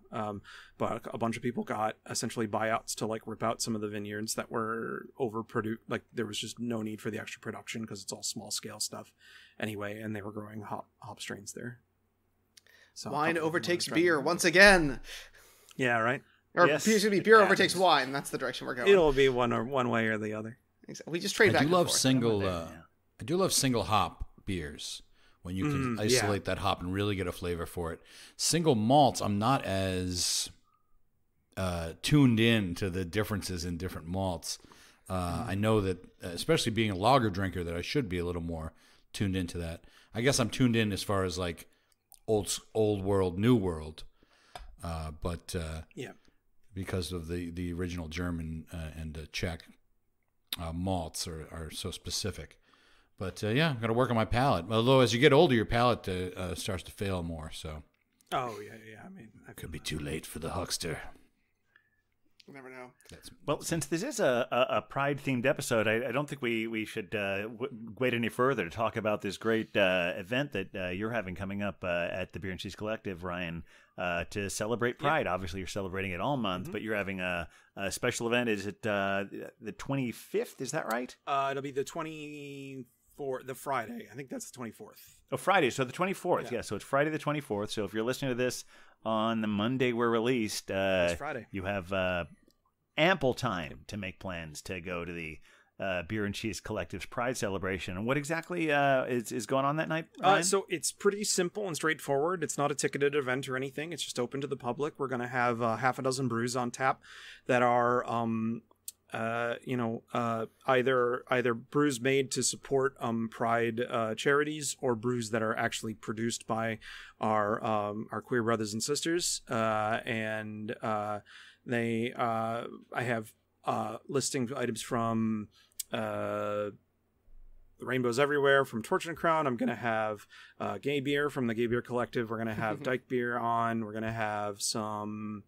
But a bunch of people got essentially buyouts to like rip out some of the vineyards that were overproduced. Like there was just no need for the extra production because it's all small scale stuff anyway. And they were growing hop strains there. So wine overtakes beer once again. Yeah, right. Or Yes, beer overtakes wine. That's the direction we're going. It'll be one way or the other. We just trade back and forth. I do love single hop beers when you can isolate that hop and really get a flavor for it. Single malts, I'm not as tuned in to the differences in different malts. I know that, especially being a lager drinker, that I should be a little more tuned into that. I guess I'm tuned in as far as like old world, new world, but because of the original German and Czech malts are so specific. But I'm going to work on my palate. Although as you get older, your palate starts to fail more. So. Oh yeah. I mean, it could be too late for the huckster. You never know. Well, since this is a Pride-themed episode, I don't think we should wait any further to talk about this great event that you're having coming up at the Beer and Cheese Collective, Ryan, to celebrate Pride. Obviously, you're celebrating it all month, but you're having a special event. Is it the 25th? Is that right? It'll be the 24th, the Friday. I think that's the 24th. Oh, Friday. So the 24th. Yeah. So it's Friday the 24th. So if you're listening to this on the Monday we're released, it's Friday. You have ample time to make plans to go to the Beer and Cheese Collective's Pride celebration. And what exactly is going on that night, Ryan? So it's pretty simple and straightforward. It's not a ticketed event or anything. It's just open to the public. We're going to have half a dozen brews on tap that are either brews made to support Pride charities, or brews that are actually produced by our queer brothers and sisters. I have listing items from Rainbows Everywhere, from Torch and Crown. I'm going to have gay beer from the Gay Beer Collective. We're going to have Dyke beer on. We're going to have some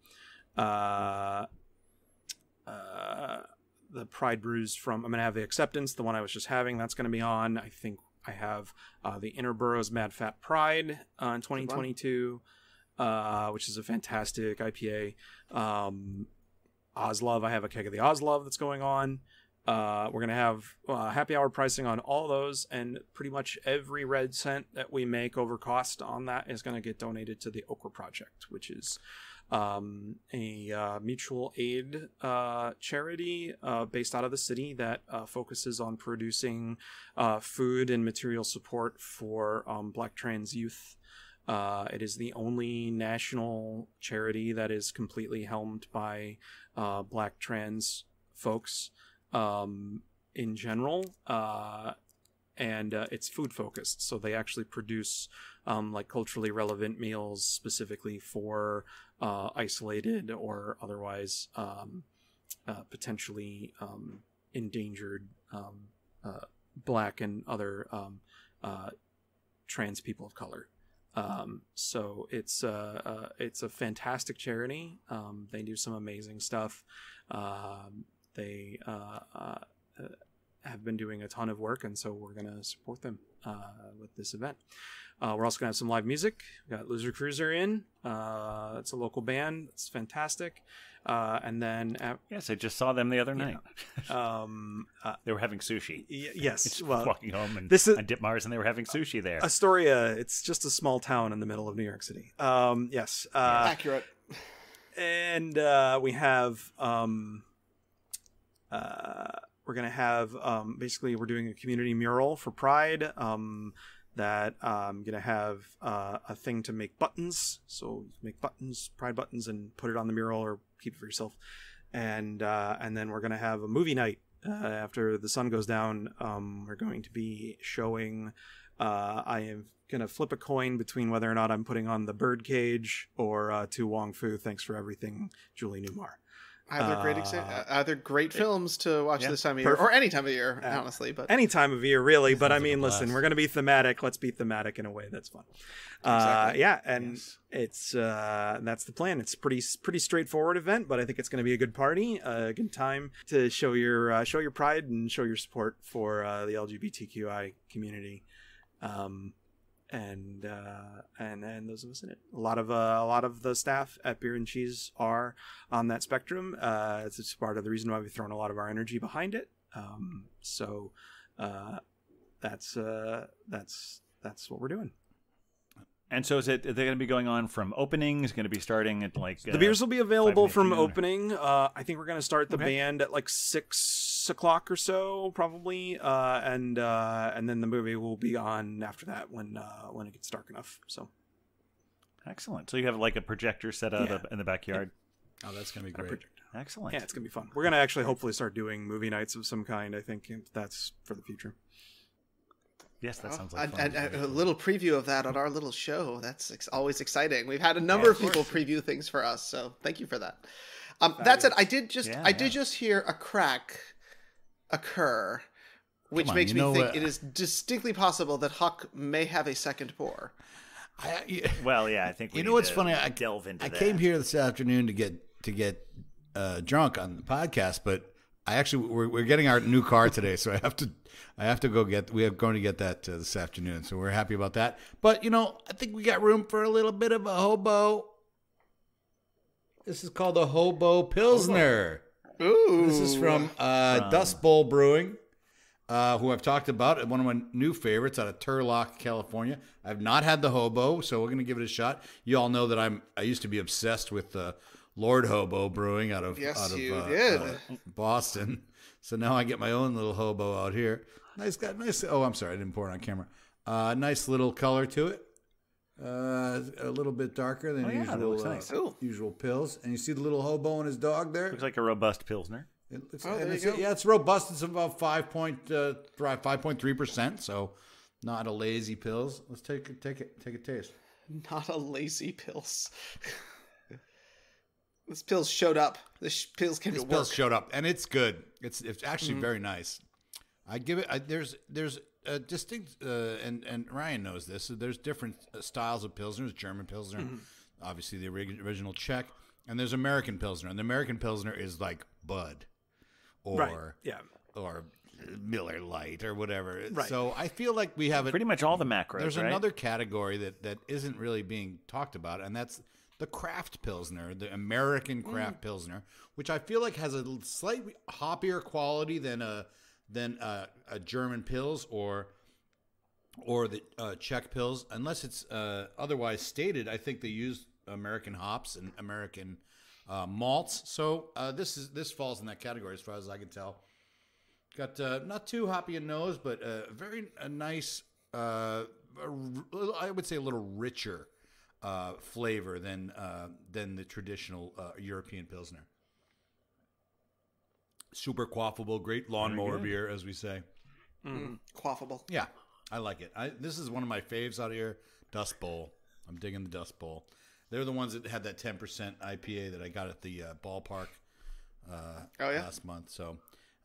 the Pride brews from, I'm going to have the Acceptance, the one I was just having. That's going to be on. I think I have the Inner Boroughs Mad Fat Pride in 2022, which is a fantastic IPA. Oslove, I have a keg of the Oslove that's going on. We're going to have happy hour pricing on all those, and pretty much every red cent that we make over cost on that is going to get donated to the Okra Project, which is a mutual aid charity based out of the city that focuses on producing food and material support for Black trans youth. It is the only national charity that is completely helmed by Black trans folks in general, and it's food focused. So they actually produce like culturally relevant meals specifically for isolated or otherwise potentially endangered Black and other trans people of color. So it's a fantastic charity. They do some amazing stuff. They have been doing a ton of work, and so we're going to support them with this event. We're also going to have some live music. We got Loser Cruiser in. It's a local band. It's fantastic. And then yes, I just saw them the other night. They were having sushi. Yes, walking home and this is on Dip Mars, and they were having sushi there. Astoria. It's just a small town in the middle of New York City. Yes, accurate. And we have we're gonna have basically we're doing a community mural for Pride. That I'm gonna have a thing to make buttons. So make buttons, Pride buttons, and put it on the mural or keep it for yourself. And then we're gonna have a movie night after the sun goes down, we're going to be showing. I am going to flip a coin between whether or not I'm putting on the Birdcage or To Wong Fu. Thanks for everything, Julie Newmar. Either great films to watch this time of year, or any time of year, honestly. But any time of year, really. But I mean, blast. listen, we're going to be thematic. Let's be thematic in a way that's fun. Exactly. Yeah, and it's that's the plan. It's pretty straightforward event, but I think it's going to be a good party, a good time to show your pride and show your support for the LGBTQI community. And those of us in it. A lot of the staff at Beer and Cheese are on that spectrum. It's just part of the reason why we've thrown a lot of our energy behind it. So that's what we're doing. And so they're going to be going on from openings, going to be starting at like... the beers will be available from 5:15 or- opening. I think we're going to start the band at like 6 o'clock or so, probably. And then the movie will be on after that when it gets dark enough. So Excellent. So you have like a projector set up in the backyard. Oh, that's going to be great. Excellent. yeah, it's going to be fun. We're going to actually hopefully start doing movie nights of some kind. I think that's for the future. Yes, that sounds like fun. a little preview of that on our little show. That's always exciting. We've had a number of people preview things for us, so thank you for that. That said, I did just hear a crack occur, which makes me think it is distinctly possible that Huck may have a second pour. Well, yeah, I think we You know what's funny? I delve into I that. came here this afternoon to get drunk on the podcast, but I actually we're getting our new car today, so I have to go get. We are going to get that this afternoon, so we're happy about that. But I think we got room for a little bit of a hobo. This is called a Hobo Pilsner. Ooh, This is from Dust Bowl Brewing, who I've talked about. One of my new favorites out of Turlock, California. I've not had the Hobo, so we're going to give it a shot. You all know that I used to be obsessed with Lord Hobo Brewing out of Boston. So now I get my own little hobo out here. Nice. Oh, I'm sorry, I didn't pour it on camera. Nice little color to it. A little bit darker than that usual. looks nice. Usual pills, and you see the little hobo and his dog there. Looks like a robust Pilsner. It looks, there you go. Yeah, it's robust. It's about 5.3%. So not a lazy pills. Let's take a taste. not a lazy pills. This pills showed up. This pills came to work. Pills showed up, and it's good. It's actually very nice. I give it. There's a distinct, and Ryan knows this. So there's different styles of pilsners. German pilsner, obviously the original Czech, and there's American pilsner. And the American pilsner is like Bud, or Miller Lite or whatever. Right. So I feel like we have Pretty much all the macros, There's right? another category that isn't really being talked about, and that's the craft pilsner, the American craft pilsner, which I feel like has a slightly hoppier quality than a German pils or the Czech pils, unless it's otherwise stated. I think they use American hops and American malts, so this falls in that category as far as I can tell. Got not too hoppy a nose, but a nice, I would say a little richer flavor than the traditional European Pilsner. Super quaffable, great lawnmower beer, as we say. Quaffable. Yeah, I like it. This is one of my faves out here, Dust Bowl. I'm digging the Dust Bowl. They're the ones that had that 10% IPA that I got at the ballpark last month. So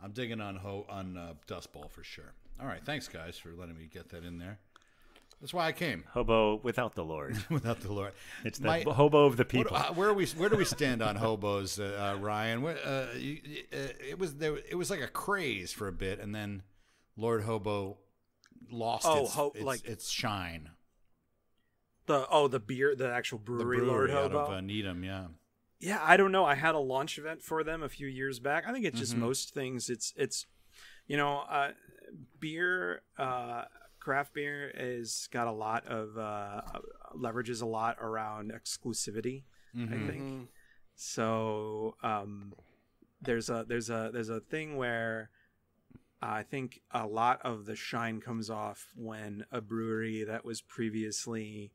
I'm digging on Dust Bowl for sure. All right, thanks guys for letting me get that in there. That's why I came. Hobo without the Lord. Without the Lord. It's the hobo of the people. Where do we stand on hobos, Ryan? It was like a craze for a bit, and then Lord Hobo lost its shine. The beer, the actual brewery Lord Hobo out of Needham, yeah. Yeah, I don't know. I had a launch event for them a few years back. I think it's just most things. It's beer. Craft beer has got a lot of leverages a lot around exclusivity. I think so. There's a thing where I think a lot of the shine comes off when a brewery that was previously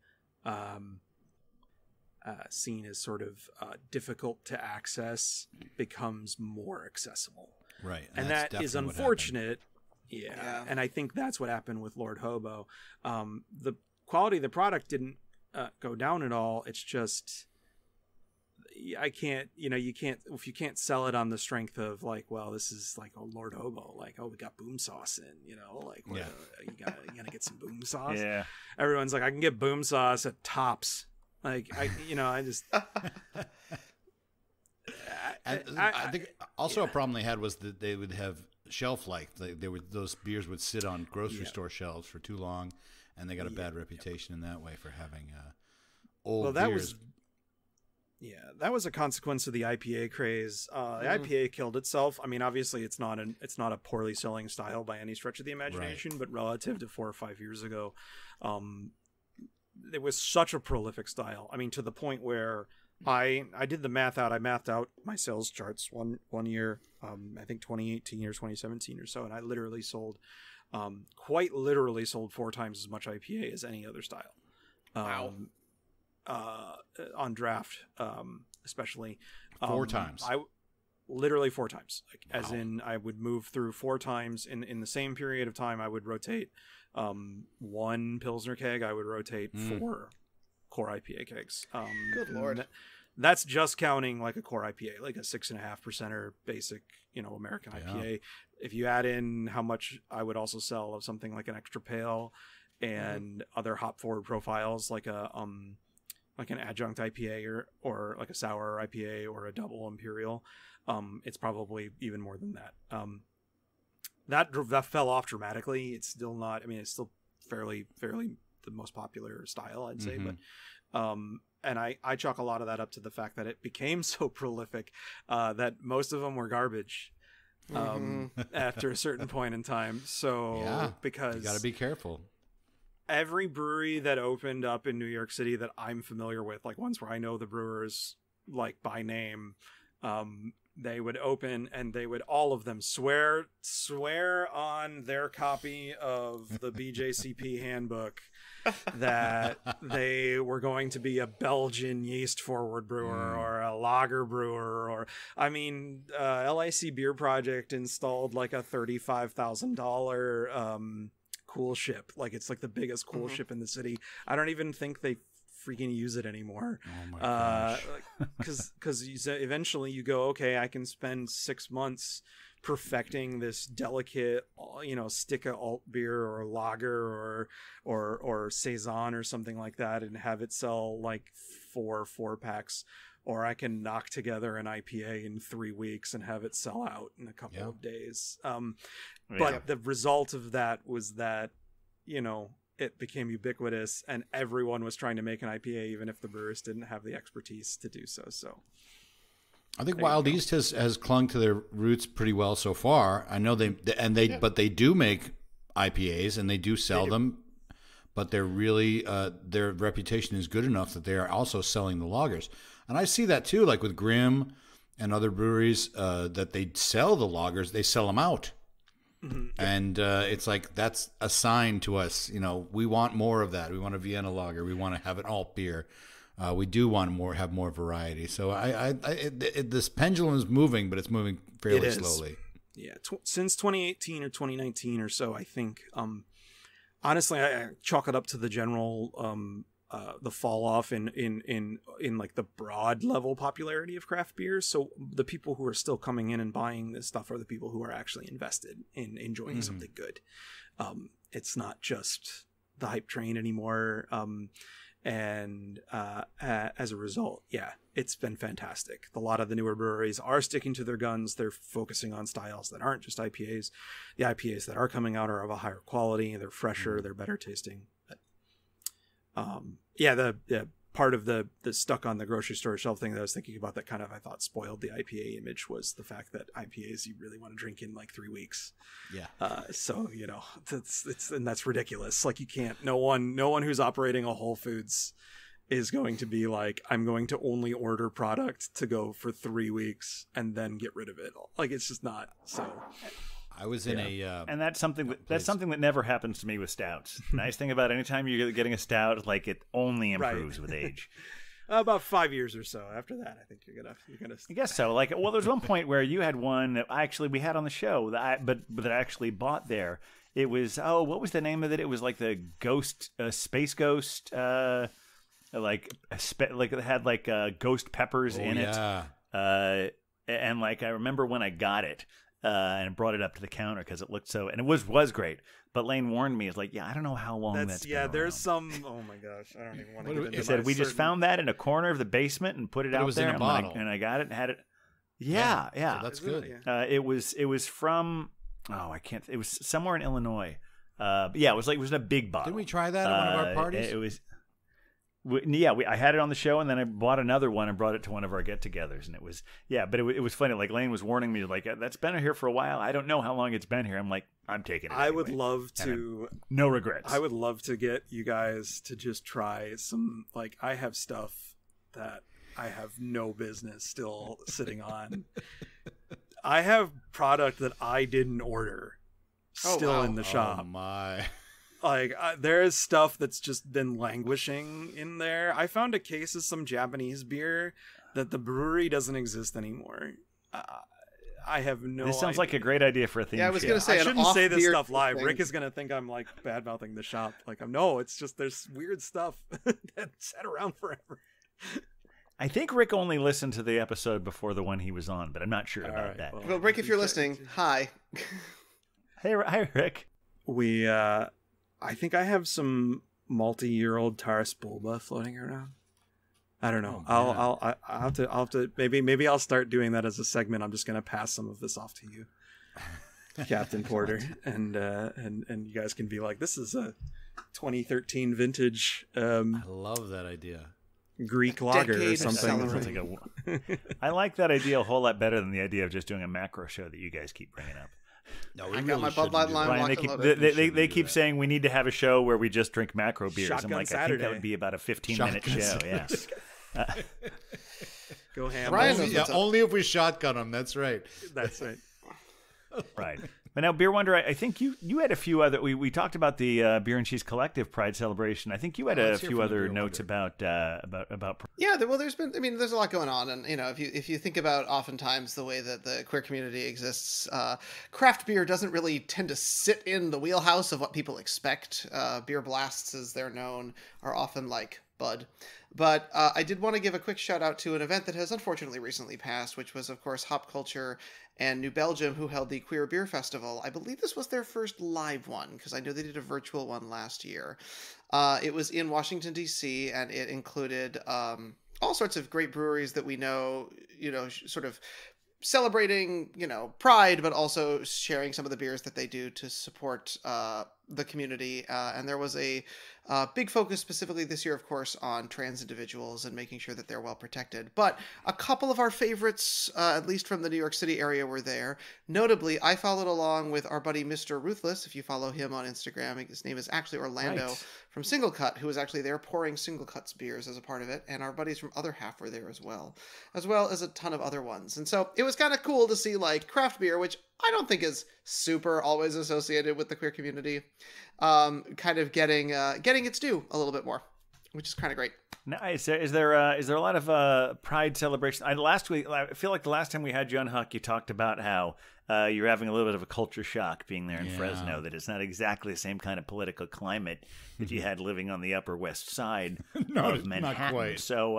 seen as sort of difficult to access becomes more accessible. Right. And that's that is definitely what happened. unfortunate. Yeah. And I think that's what happened with Lord Hobo. The quality of the product didn't go down at all. It's just, I can't, you can't, if you can't sell it on the strength of like, well, this is like, oh, Lord Hobo, like, oh, we got boom sauce in, like, well, you gotta get some boom sauce. Yeah. Everyone's like, I can get boom sauce at Tops. Like, I just. I think also a problem they had was that they would have shelf life. Those beers would sit on grocery store shelves for too long, and they got a bad reputation in that way for having old beers. That was a consequence of the IPA craze. The IPA killed itself. I mean, obviously, it's not a poorly selling style by any stretch of the imagination, but relative to 4 or 5 years ago, it was such a prolific style. I mean, to the point where I did the math out. I mathed out my sales charts one year, I think 2018 or 2017 or so, and I literally sold, quite literally sold 4 times as much IPA as any other style. Wow. On draft, especially 4 times. I literally 4 times, like as in I would move through 4 times in the same period of time. I would rotate 1 Pilsner keg. I would rotate 4 core IPA kegs. Good Lord. That's just counting like a core IPA, like a 6.5% basic, American IPA. If you add in how much I would also sell of something like an extra pale and other hop forward profiles, like an adjunct IPA or like a sour IPA or a double imperial, it's probably even more than that. That fell off dramatically. It's still not. I mean, it's still fairly the most popular style, I'd say. But and I chalk a lot of that up to the fact that it became so prolific that most of them were garbage after a certain point in time. So because you got to be careful. Every brewery that opened up in New York City that I'm familiar with, like ones where I know the brewers like by name, they would open and they would all of them swear on their copy of the BJCP handbook that they were going to be a Belgian yeast forward brewer or a lager brewer, or I mean, LIC Beer Project installed like a $35,000 cool ship. Like it's like the biggest cool ship in the city. I don't even think they freaking use it anymore. Oh my gosh. Because eventually you go, okay, I can spend 6 months perfecting this delicate, stick of alt beer or lager or saison or something like that, and have it sell like 4 packs. Or I can knock together an IPA in 3 weeks and have it sell out in a couple of days. But the result of that was that, it became ubiquitous and everyone was trying to make an IPA, even if the brewers didn't have the expertise to do so. So I think Wild East has clung to their roots pretty well so far. I know but they do make IPAs and they do sell them, but they're really, their reputation is good enough that they are also selling the lagers. And I see that too, like with Grimm and other breweries, that they sell the lagers, they sell them out. And it's like, that's a sign to us, we want more of that. We want a Vienna lager. We want to have an alt beer. We do want have more variety. So this pendulum is moving, but it's moving fairly slowly. Yeah. Since 2018 or 2019 or so, I think, honestly, I chalk it up to the general, the fall off in like the broad level popularity of craft beers. So the people who are still coming in and buying this stuff are the people who are actually invested in enjoying something good. It's not just the hype train anymore. And as a result, it's been fantastic. A lot of the newer breweries are sticking to their guns. They're focusing on styles that aren't just IPAs. The IPAs that are coming out are of a higher quality. They're fresher. They're better tasting. But, the part of the stuck on the grocery store shelf thing that I was thinking about that kind of, I thought, spoiled the IPA image was the fact that IPAs you really want to drink in like 3 weeks. Yeah. So, that's ridiculous. Like you can't, no one who's operating a Whole Foods is going to be like, I'm going to only order product to go for 3 weeks and then get rid of it. Like it's just not. So I was in and that's something that never happens to me with stouts. Nice thing about anytime you're getting a stout, like it only improves with age. About 5 years or so after that, I think you're gonna. I guess so. Like, well, there was one point where you had one that we had on the show but that I actually bought there. It was what was the name of it? It was like the Ghost, Space Ghost, like it had like ghost peppers in it. And like I remember when I got it and brought it up to the counter because it looked so, and it was great. But Lane warned me, "Is like, yeah, I don't know how long that's been around." There's some. Oh my gosh, I don't even want to get into. He said we just found that in a corner of the basement and put it out there, in a bottle. and I got it and had it. Yeah. So that's good. It was from I can't. It was somewhere in Illinois. Yeah, it was in a big bottle. Didn't we try that at one of our parties? It was. I had it on the show, and then I bought another one and brought it to one of our get-togethers, and it was but it was funny. Like Lane was warning me, like that's been here for a while. I don't know how long it's been here. I'm like, I'm taking it. I anyway. would love to. No regrets. I would love to get you guys to just try some. Like I have stuff that I have no business still sitting on. I have product that I didn't order still in the shop. Oh my. Like there is stuff that's just been languishing in there. I found a case of some Japanese beer that the brewery doesn't exist anymore. I have no. This sounds idea. like a great idea for a theme. Yeah, I was going to say I shouldn't say this stuff live. thing. Rick is going to think I'm like bad mouthing the shop. Like no, it's just there's weird stuff that sat around forever. I think Rick only listened to the episode before the one he was on, but I'm not sure about that. Well, Rick, if you're listening, hi. Hi, Rick. I think I have some multi-year-old Taurus Bulba floating around. I don't know. I'll have to maybe I'll start doing that as a segment. I'm just gonna pass some of this off to you, Captain Porter, and you guys can be like, this is a 2013 vintage. I love that idea. Greek lager or something. I like that idea a whole lot better than the idea of just doing a macro show that you guys keep bringing up. No, I got my Bud Light line Brian, locked and loaded. they keep saying we need to have a show where we just drink macro beers. Shotgun I'm like, Saturday. I think that would be about a 15-minute show. Yeah. Go ham. Only if we shotgun them. That's right. That's right. Right. But now, Beer Wonder, I think you had a few other. We talked about the Beer and Cheese Collective Pride celebration. I think you had a few other notes about. Yeah, there's been. I mean, there's a lot going on, and if you think about oftentimes the way that the queer community exists, craft beer doesn't really tend to sit in the wheelhouse of what people expect. Beer blasts, as they're known, are often like Bud. But I did want to give a quick shout out to an event that has unfortunately recently passed, which was, of course, Hop Culture and New Belgium, who held the Queer Beer Festival. I believe this was their first live one, because I know they did a virtual one last year. It was in Washington, D.C., and it included all sorts of great breweries that we know, sort of celebrating, pride, but also sharing some of the beers that they do to support the community. And there was a big focus specifically this year, of course, on trans individuals and making sure that they're well protected. But a couple of our favorites, at least from the New York City area, were there. Notably, I followed along with our buddy Mr. Ruthless. If you follow him on Instagram, his name is actually Orlando from Single Cut, who was actually there pouring Single Cut's beers as a part of it. And our buddies from Other Half were there as well as a ton of other ones. And so it was kind of cool to see like craft beer, which I don't think is super always associated with the queer community, kind of getting its due a little bit more, which is kind of great. Now, is there a lot of Pride celebration? Last week, I feel like the last time we had you on, Huck, you talked about how you're having a little bit of a culture shock being there in Fresno. That it's not exactly the same kind of political climate that you had living on the Upper West Side of Manhattan. Not quite. So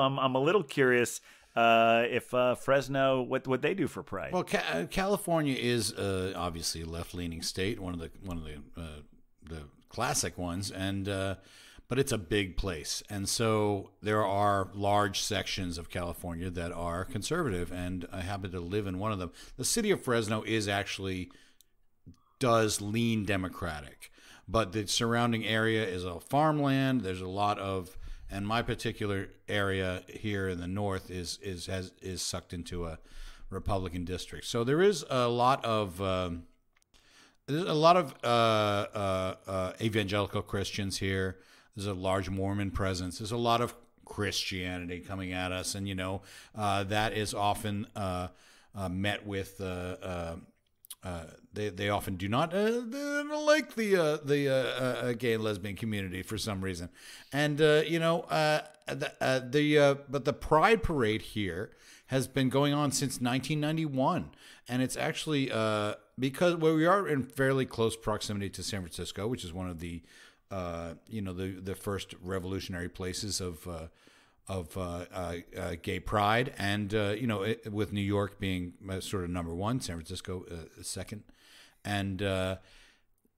I'm a little curious. If Fresno, what they do for Pride? Well, California is obviously a left-leaning state, one of the classic ones, and but it's a big place, and so there are large sections of California that are conservative, and I happen to live in one of them. The city of Fresno does lean Democratic, but the surrounding area is a farmland. There's a lot of and my particular area here in the north is sucked into a Republican district. So there is a lot of evangelical Christians here. There's a large Mormon presence. There's a lot of Christianity coming at us, and that is often met with they often do not they don't like the gay and lesbian community for some reason, and but the Pride Parade here has been going on since 1991, and it's actually because we are in fairly close proximity to San Francisco, which is one of the the first revolutionary places of gay pride, and with New York being sort of number one, San Francisco second, and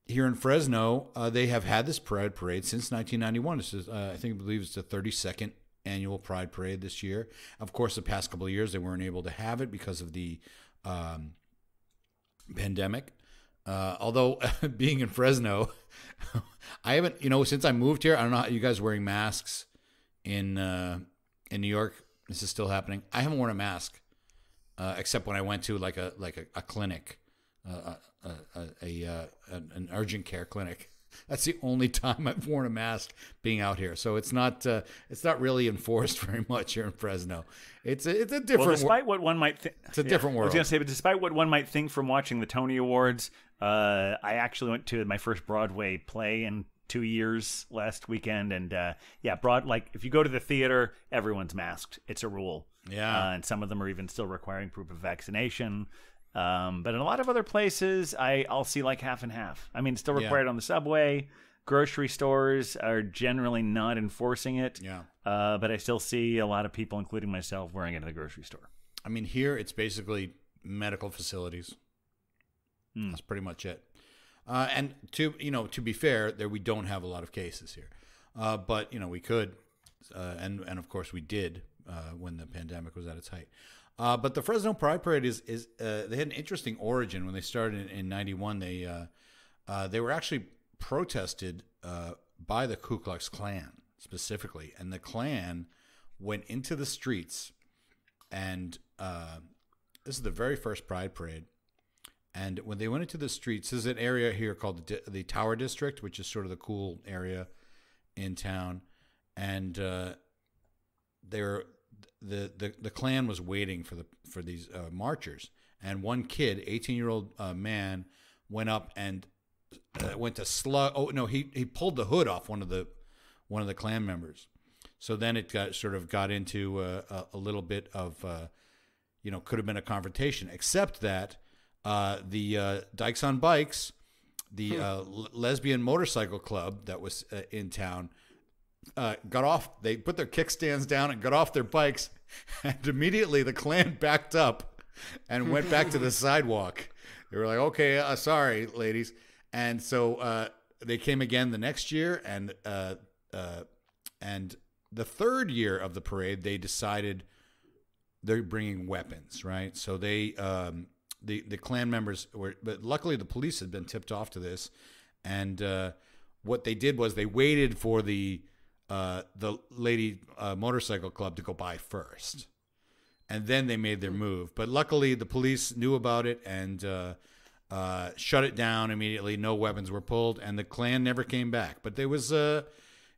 here in Fresno, they have had this Pride Parade since 1991. This is, I believe it's the 32nd annual Pride Parade this year. Of course, the past couple of years they weren't able to have it because of the pandemic. Although being in Fresno, I haven't, since I moved here, I don't know how you guys are wearing masks in New York. This is still happening. I haven't worn a mask except when I went to like a clinic, an urgent care clinic. That's the only time I've worn a mask being out here. So it's not really enforced very much here in Fresno. It's a different. Well, despite what one might think, it's a different world. I was going to say, but despite what one might think from watching the Tony Awards, I actually went to my first Broadway play in 2 years last weekend, and if you go to the theater, everyone's masked. It's a rule. Yeah, and some of them are even still requiring proof of vaccination. But in a lot of other places, I'll see like half and half. I mean, it's still required on the subway. Grocery stores are generally not enforcing it. Yeah. But I still see a lot of people, including myself, wearing it at the grocery store. I mean, here it's basically medical facilities. That's pretty much it. And to be fair, we don't have a lot of cases here. But we could, and of course we did when the pandemic was at its height. But the Fresno Pride Parade is they had an interesting origin when they started in '91. They were actually protested by the Ku Klux Klan specifically, and the Klan went into the streets, and this is the very first Pride Parade. And when they went into the streets, there's an area here called the Tower District, which is sort of the cool area in town, and the Klan was waiting for these marchers, and one kid, 18-year-old man, went up and went to slug. Oh no, he pulled the hood off one of the Klan members. So then it got into a little bit of could have been a confrontation, except that the Dykes on Bikes, the lesbian motorcycle club that was in town, got off. They put their kickstands down and got off their bikes, and immediately the Klan backed up and went back to the sidewalk. They were like, "Okay, sorry, ladies," and so they came again the next year, and the third year of the parade, they decided they're bringing weapons, right? So they the Klan members were, but luckily the police had been tipped off to this, and what they did was they waited for the lady motorcycle club to go by first, and then they made their move. But luckily the police knew about it and shut it down immediately. No weapons were pulled, and the Klan never came back. But there was for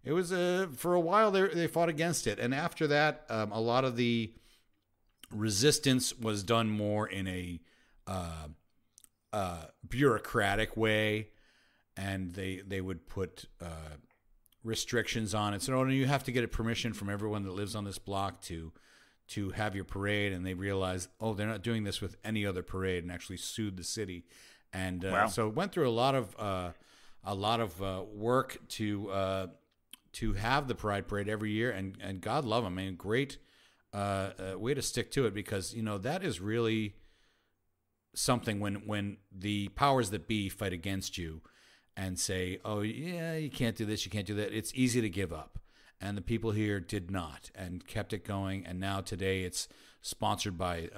a while they fought against it, and after that a lot of the resistance was done more in a bureaucratic way, and they would put restrictions on it. So you have to get a permission from everyone that lives on this block to have your parade, and they realized, they're not doing this with any other parade, and actually sued the city. And wow. So it went through a lot of work to have the Pride Parade every year, and God love them. I mean, great way to stick to it, because that is really something when the powers that be fight against you and say, "Oh yeah, you can't do this, you can't do that." It's easy to give up, and the people here did not and kept it going. And now today, it's sponsored by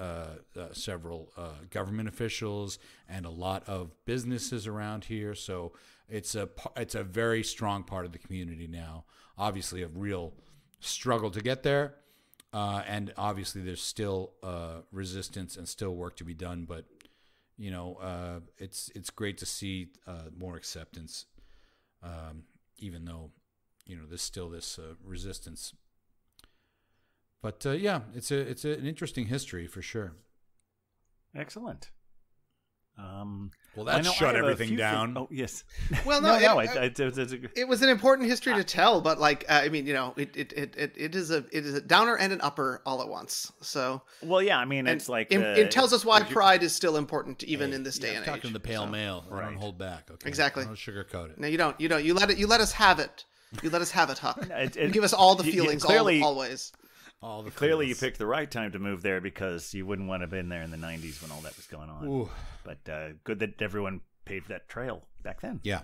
several government officials and a lot of businesses around here. So it's a very strong part of the community now. Obviously, a real struggle to get there, and obviously there's still resistance and still work to be done. But it's great to see more acceptance, even though there's still this resistance. But it's an interesting history for sure. Excellent. Well, I that know I shut have a everything few down. Oh, yes. Well, no, It it was an important history to tell, but like I mean, it is a downer and an upper all at once. So well, yeah. I mean, and it's like it tells us why would you- pride is still important even Hey, in this day I'm and talking age. to the pale So, male. I Right. don't hold back. Okay. Exactly. I don't sugarcoat it. No, you don't. You let us have it. You let us have it, Huck. It- You give us all the you- feelings, clearly- always. All the Clearly, you feels. picked the right time to move there because you wouldn't want to have been there in the '90s when all that was going on. Ooh. But good that everyone paved that trail back then. Yeah,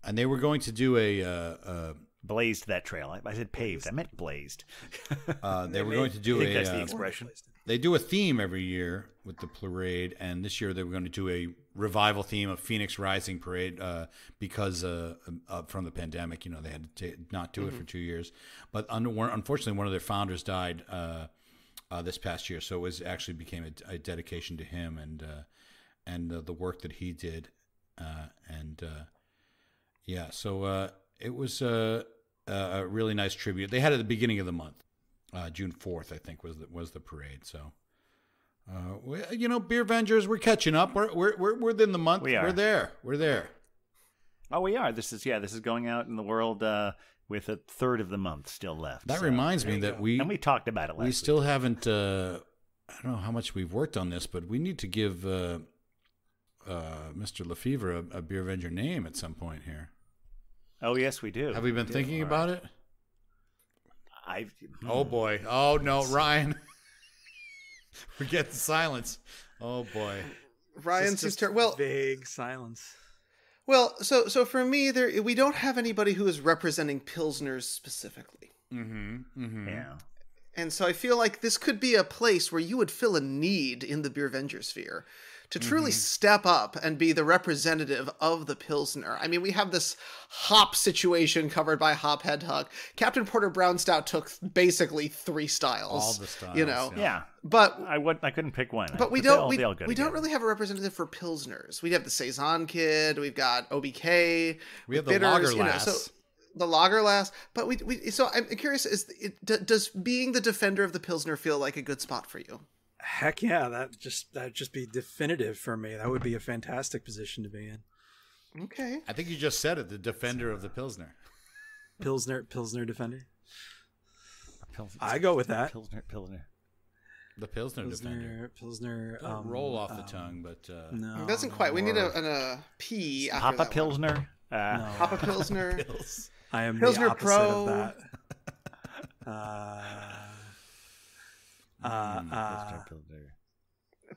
and they were going to do a Blazed that trail. I said paved. I meant blazed. they were going to do I think a that's the expression. they do a theme every year with the parade, and this year they were going to do a revival theme of Phoenix Rising Parade because from the pandemic, they had to not do it for 2 years. But unfortunately, one of their founders died this past year, so it was actually became a dedication to him and the work that he did, so it was a really nice tribute. They had it at the beginning of the month. June 4th, I think, was the parade. So, Beer Vengers, we're catching up. We're within the month. We are. We're there. Oh, we are. This is going out in the world with a third of the month still left. That So, reminds me there you that go. we and we talked about it last we week. still haven't. I don't know how much we've worked on this, but we need to give Mr. Lefevre a Beer Venger name at some point here. Oh, yes, we do. Have we been thinking about it? Oh boy! Oh no, Ryan! We're getting silence. Oh boy! Ryan seems terrible. Well, vague silence. well, so for me, we don't have anybody who is representing Pilsners specifically. Yeah. And so I feel like this could be a place where you would fill a need in the Beer Venger sphere to truly step up and be the representative of the Pilsner. I mean, we have this hop situation covered by Hophead Huck. Captain Porter Brown Stout took basically 3 styles. All the styles, Yeah. But I couldn't pick one. but we They all don't go we don't together. really have a representative for Pilsners. We have the Saison Kid, we've got OBK, We have the bitters, Lager you know, Lass. so the Lager Lass. But so I'm curious, does being the defender of the Pilsner feel like a good spot for you? Heck yeah, that'd just be definitive for me. That would be a fantastic position to be in. Okay. I think you just said it. The defender of the Pilsner. Pilsner defender. Pilsner. I go with that. Pilsner. The Pilsner defender. Pilsner. Don't roll off the tongue, but It No, doesn't quite. We need a P after Papa that one. Pilsner. no. Papa Pilsner. Pills. I am Pilsner the opposite Pro. of that.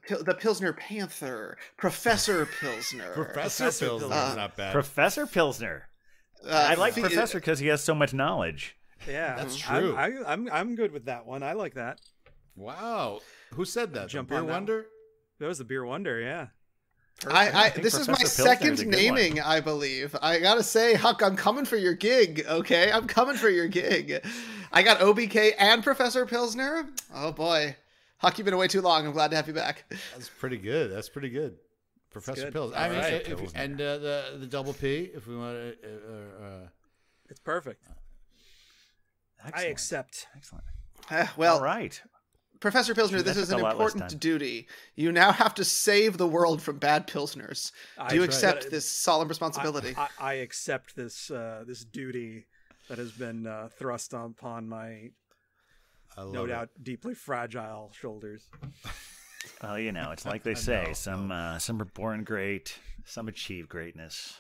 The Pilsner Panther. Professor Pilsner. Professor Pilsner is not bad. Professor Pilsner. I like Fe- Professor because he has so much knowledge. Yeah, That's true. I'm good with that one. I like that. Wow. Who said that? Jump Beer on that. Wonder? That was the Beer Wonder. Yeah. This is my Professor Pilsner's second a good naming, I believe. I gotta say, Huck, I'm coming for your gig, okay? I'm coming for your gig. I got OBK and Professor Pilsner. Oh boy. Huck, you've been away too long. I'm glad to have you back. That's pretty good. That's pretty good. Professor good. Pills. All right, if- Pilsner. and the double P, if we want to. It's perfect. Excellent. I accept. Excellent. Well, All right. Professor Pilsner, That this is took an a lot less important time. duty. You now have to save the world from bad Pilsners. Do you I- accept but- this solemn responsibility? I accept this this duty that has been thrust upon my I love no it. doubt deeply fragile shoulders. Well, it's like they say, some are born great, some achieve greatness,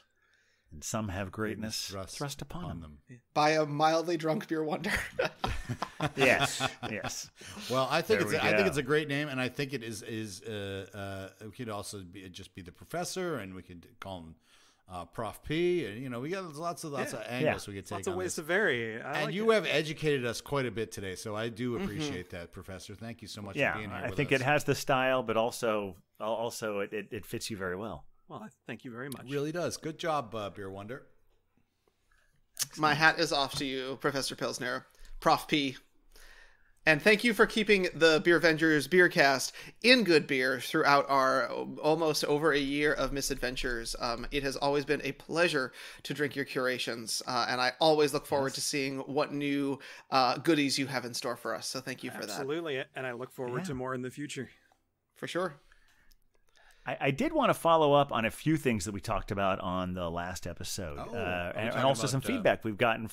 and some have greatness thrust upon them. By a mildly drunk beer wonder. Yes, yes. Well, I think There we I think go. it's a great name, and I think it is. We could also just be the professor, and we could call him Prof P. And we got lots of angles we could take Lots of on ways this. to vary. And you have educated us quite a bit today, so I do appreciate that, Professor. Thank you so much Yeah, for being here. I with think us. it has the style, but also it fits you very well. Well, thank you very much. Really does. Good job, Beer Wonder. My hat is off to you, Professor Pilsner. Prof P. And thank you for keeping the Beer Vengers Beercast in good beer throughout our almost over a year of misadventures. It has always been a pleasure to drink your curations, and I always look forward to seeing what new goodies you have in store for us. So thank you for that. Absolutely, and I look forward to more in the future. For sure. I did want to follow up on a few things that we talked about on the last episode, and also some feedback we've gotten.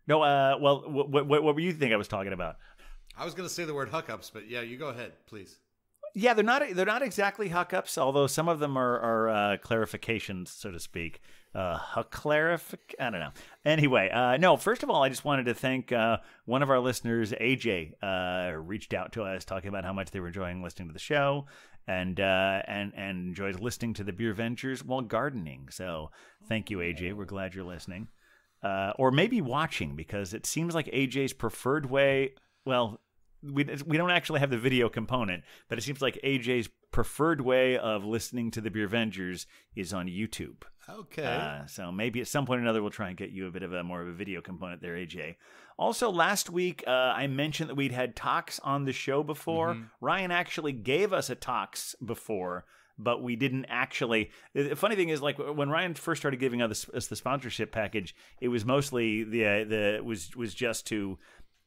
Well, what were you think I was talking about? I was going to say the word hookups, but yeah, you go ahead, please. Yeah, they're not exactly hookups, although some of them are clarifications, so to speak. I don't know. Anyway, no. First of all, I just wanted to thank one of our listeners, AJ, reached out to us talking about how much they were enjoying listening to the show and enjoyed listening to the Beer Ventures while gardening. So thank you, AJ. We're glad you're listening, or maybe watching, because it seems like AJ's preferred way. Well, we don't actually have the video component, but it seems like AJ's preferred way of listening to the Beer Vengers is on YouTube. Okay. So maybe at some point or another we'll try and get you a bit of more of a video component there, AJ. Also, last week I mentioned that we'd had talks on the show before. Mm-hmm. Ryan actually gave us a talks before, but we didn't actually. The funny thing is, like, when Ryan first started giving us the sponsorship package, it was mostly was just to.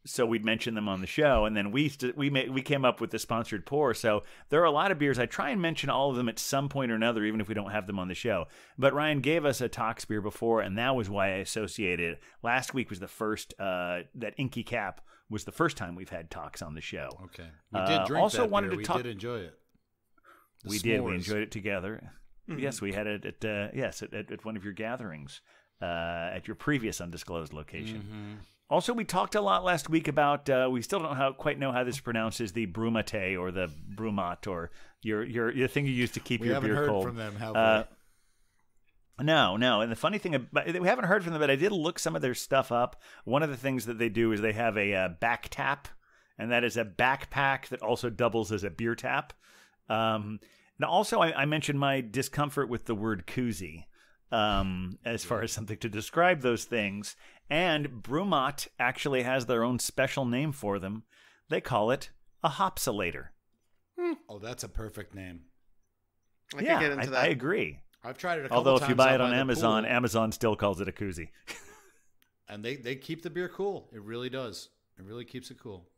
So we'd mention them on the show, and then we came up with the sponsored pour. So there are a lot of beers. I try and mention all of them at some point or another, even if we don't have them on the show. But Ryan gave us a Tox beer before, and that was why I associated it. Last week was the first, that Inky Cap was the first time we've had Tox on the show. Okay. We did drink also that wanted beer. to talk. We did enjoy it. We did. We enjoyed it together. Mm-hmm. Yes, we had it at one of your gatherings at your previous undisclosed location. Mm-hmm. Also, we talked a lot last week about, we still don't quite know how this pronounces, the Brumate or the Brumat, or your thing you use to keep your beer cold. We haven't heard from them, have we? No. And the funny thing, we haven't heard from them, but I did look some of their stuff up. One of the things that they do is they have a back tap, and that is a backpack that also doubles as a beer tap. And also, I mentioned my discomfort with the word koozie. As far as something to describe those things. And Brumat actually has their own special name for them. They call it a hopsolator. Oh, that's a perfect name. I can get into that. I agree. I've tried it a couple Although times. if you buy it on the Amazon, pool, Amazon still calls it a koozie. And they keep the beer cool. It really does. It really keeps it cool.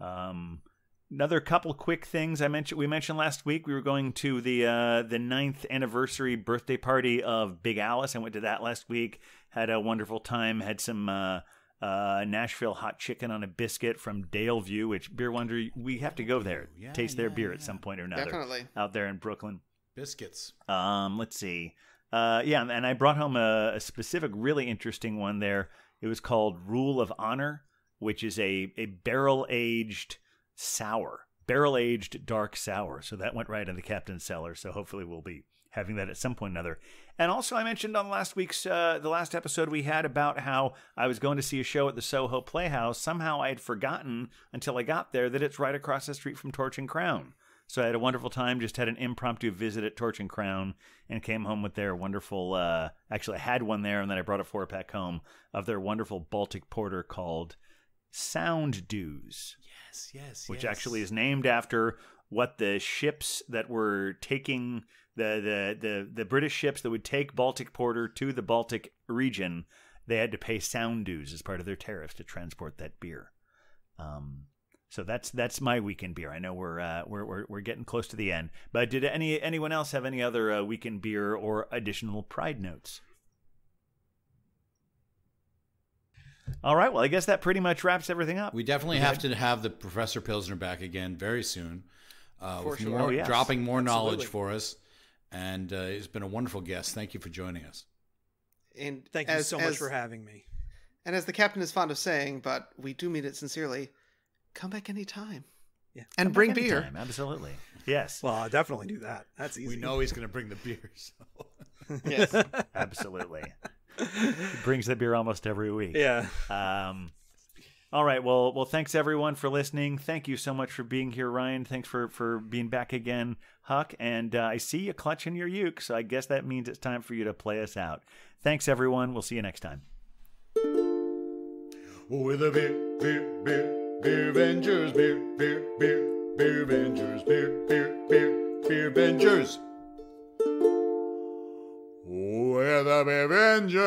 Another couple quick things we mentioned last week. We were going to the 9th anniversary birthday party of Big Alice. I went to that last week. Had a wonderful time. Had some Nashville hot chicken on a biscuit from Daleview, which Beer Wonder, we have to go there. Taste their beer at some point or another. Definitely. Out there in Brooklyn. Biscuits. Let's see. And I brought home a specific, really interesting one there. It was called Rule of Honor, which is a barrel-aged dark sour. So that went right in the captain's cellar. So hopefully we'll be having that at some point or another. And also I mentioned on the last episode we had about how I was going to see a show at the Soho Playhouse. Somehow I had forgotten until I got there that it's right across the street from Torch and Crown. So I had a wonderful time, just had an impromptu visit at Torch and Crown and came home with their wonderful, actually I had one there and then I brought a 4-pack home of their wonderful Baltic Porter called Sound Dews. Yes. Which actually is named after what the ships that were taking the British ships that would take Baltic Porter to the Baltic region, they had to pay sound dues as part of their tariffs to transport that beer. So that's my weekend beer. I know we're getting close to the end, but did anyone else have any other weekend beer or additional pride notes? All right. Well, I guess that pretty much wraps everything up. We definitely have to have the Professor Pilsner back again very soon. For sure. More, dropping more knowledge for us. And he's been a wonderful guest. Thank you for joining us. And thank you so much for having me. And as the captain is fond of saying, but we do mean it sincerely, come back anytime. Yeah. And bring beer. Anytime. Absolutely. Yes. Well, I'll definitely do that. That's easy. We know he's going to bring the beer. So. Yes. Absolutely. He brings the beer almost every week. Yeah. All right. Well, thanks everyone for listening. Thank you so much for being here, Ryan. Thanks for being back again, Huck. And I see you clutching your uke, so I guess that means it's time for you to play us out. Thanks, everyone. We'll see you next time. With a beer Vengers, beer Vengers, beer Vengers. With a beer Vengers.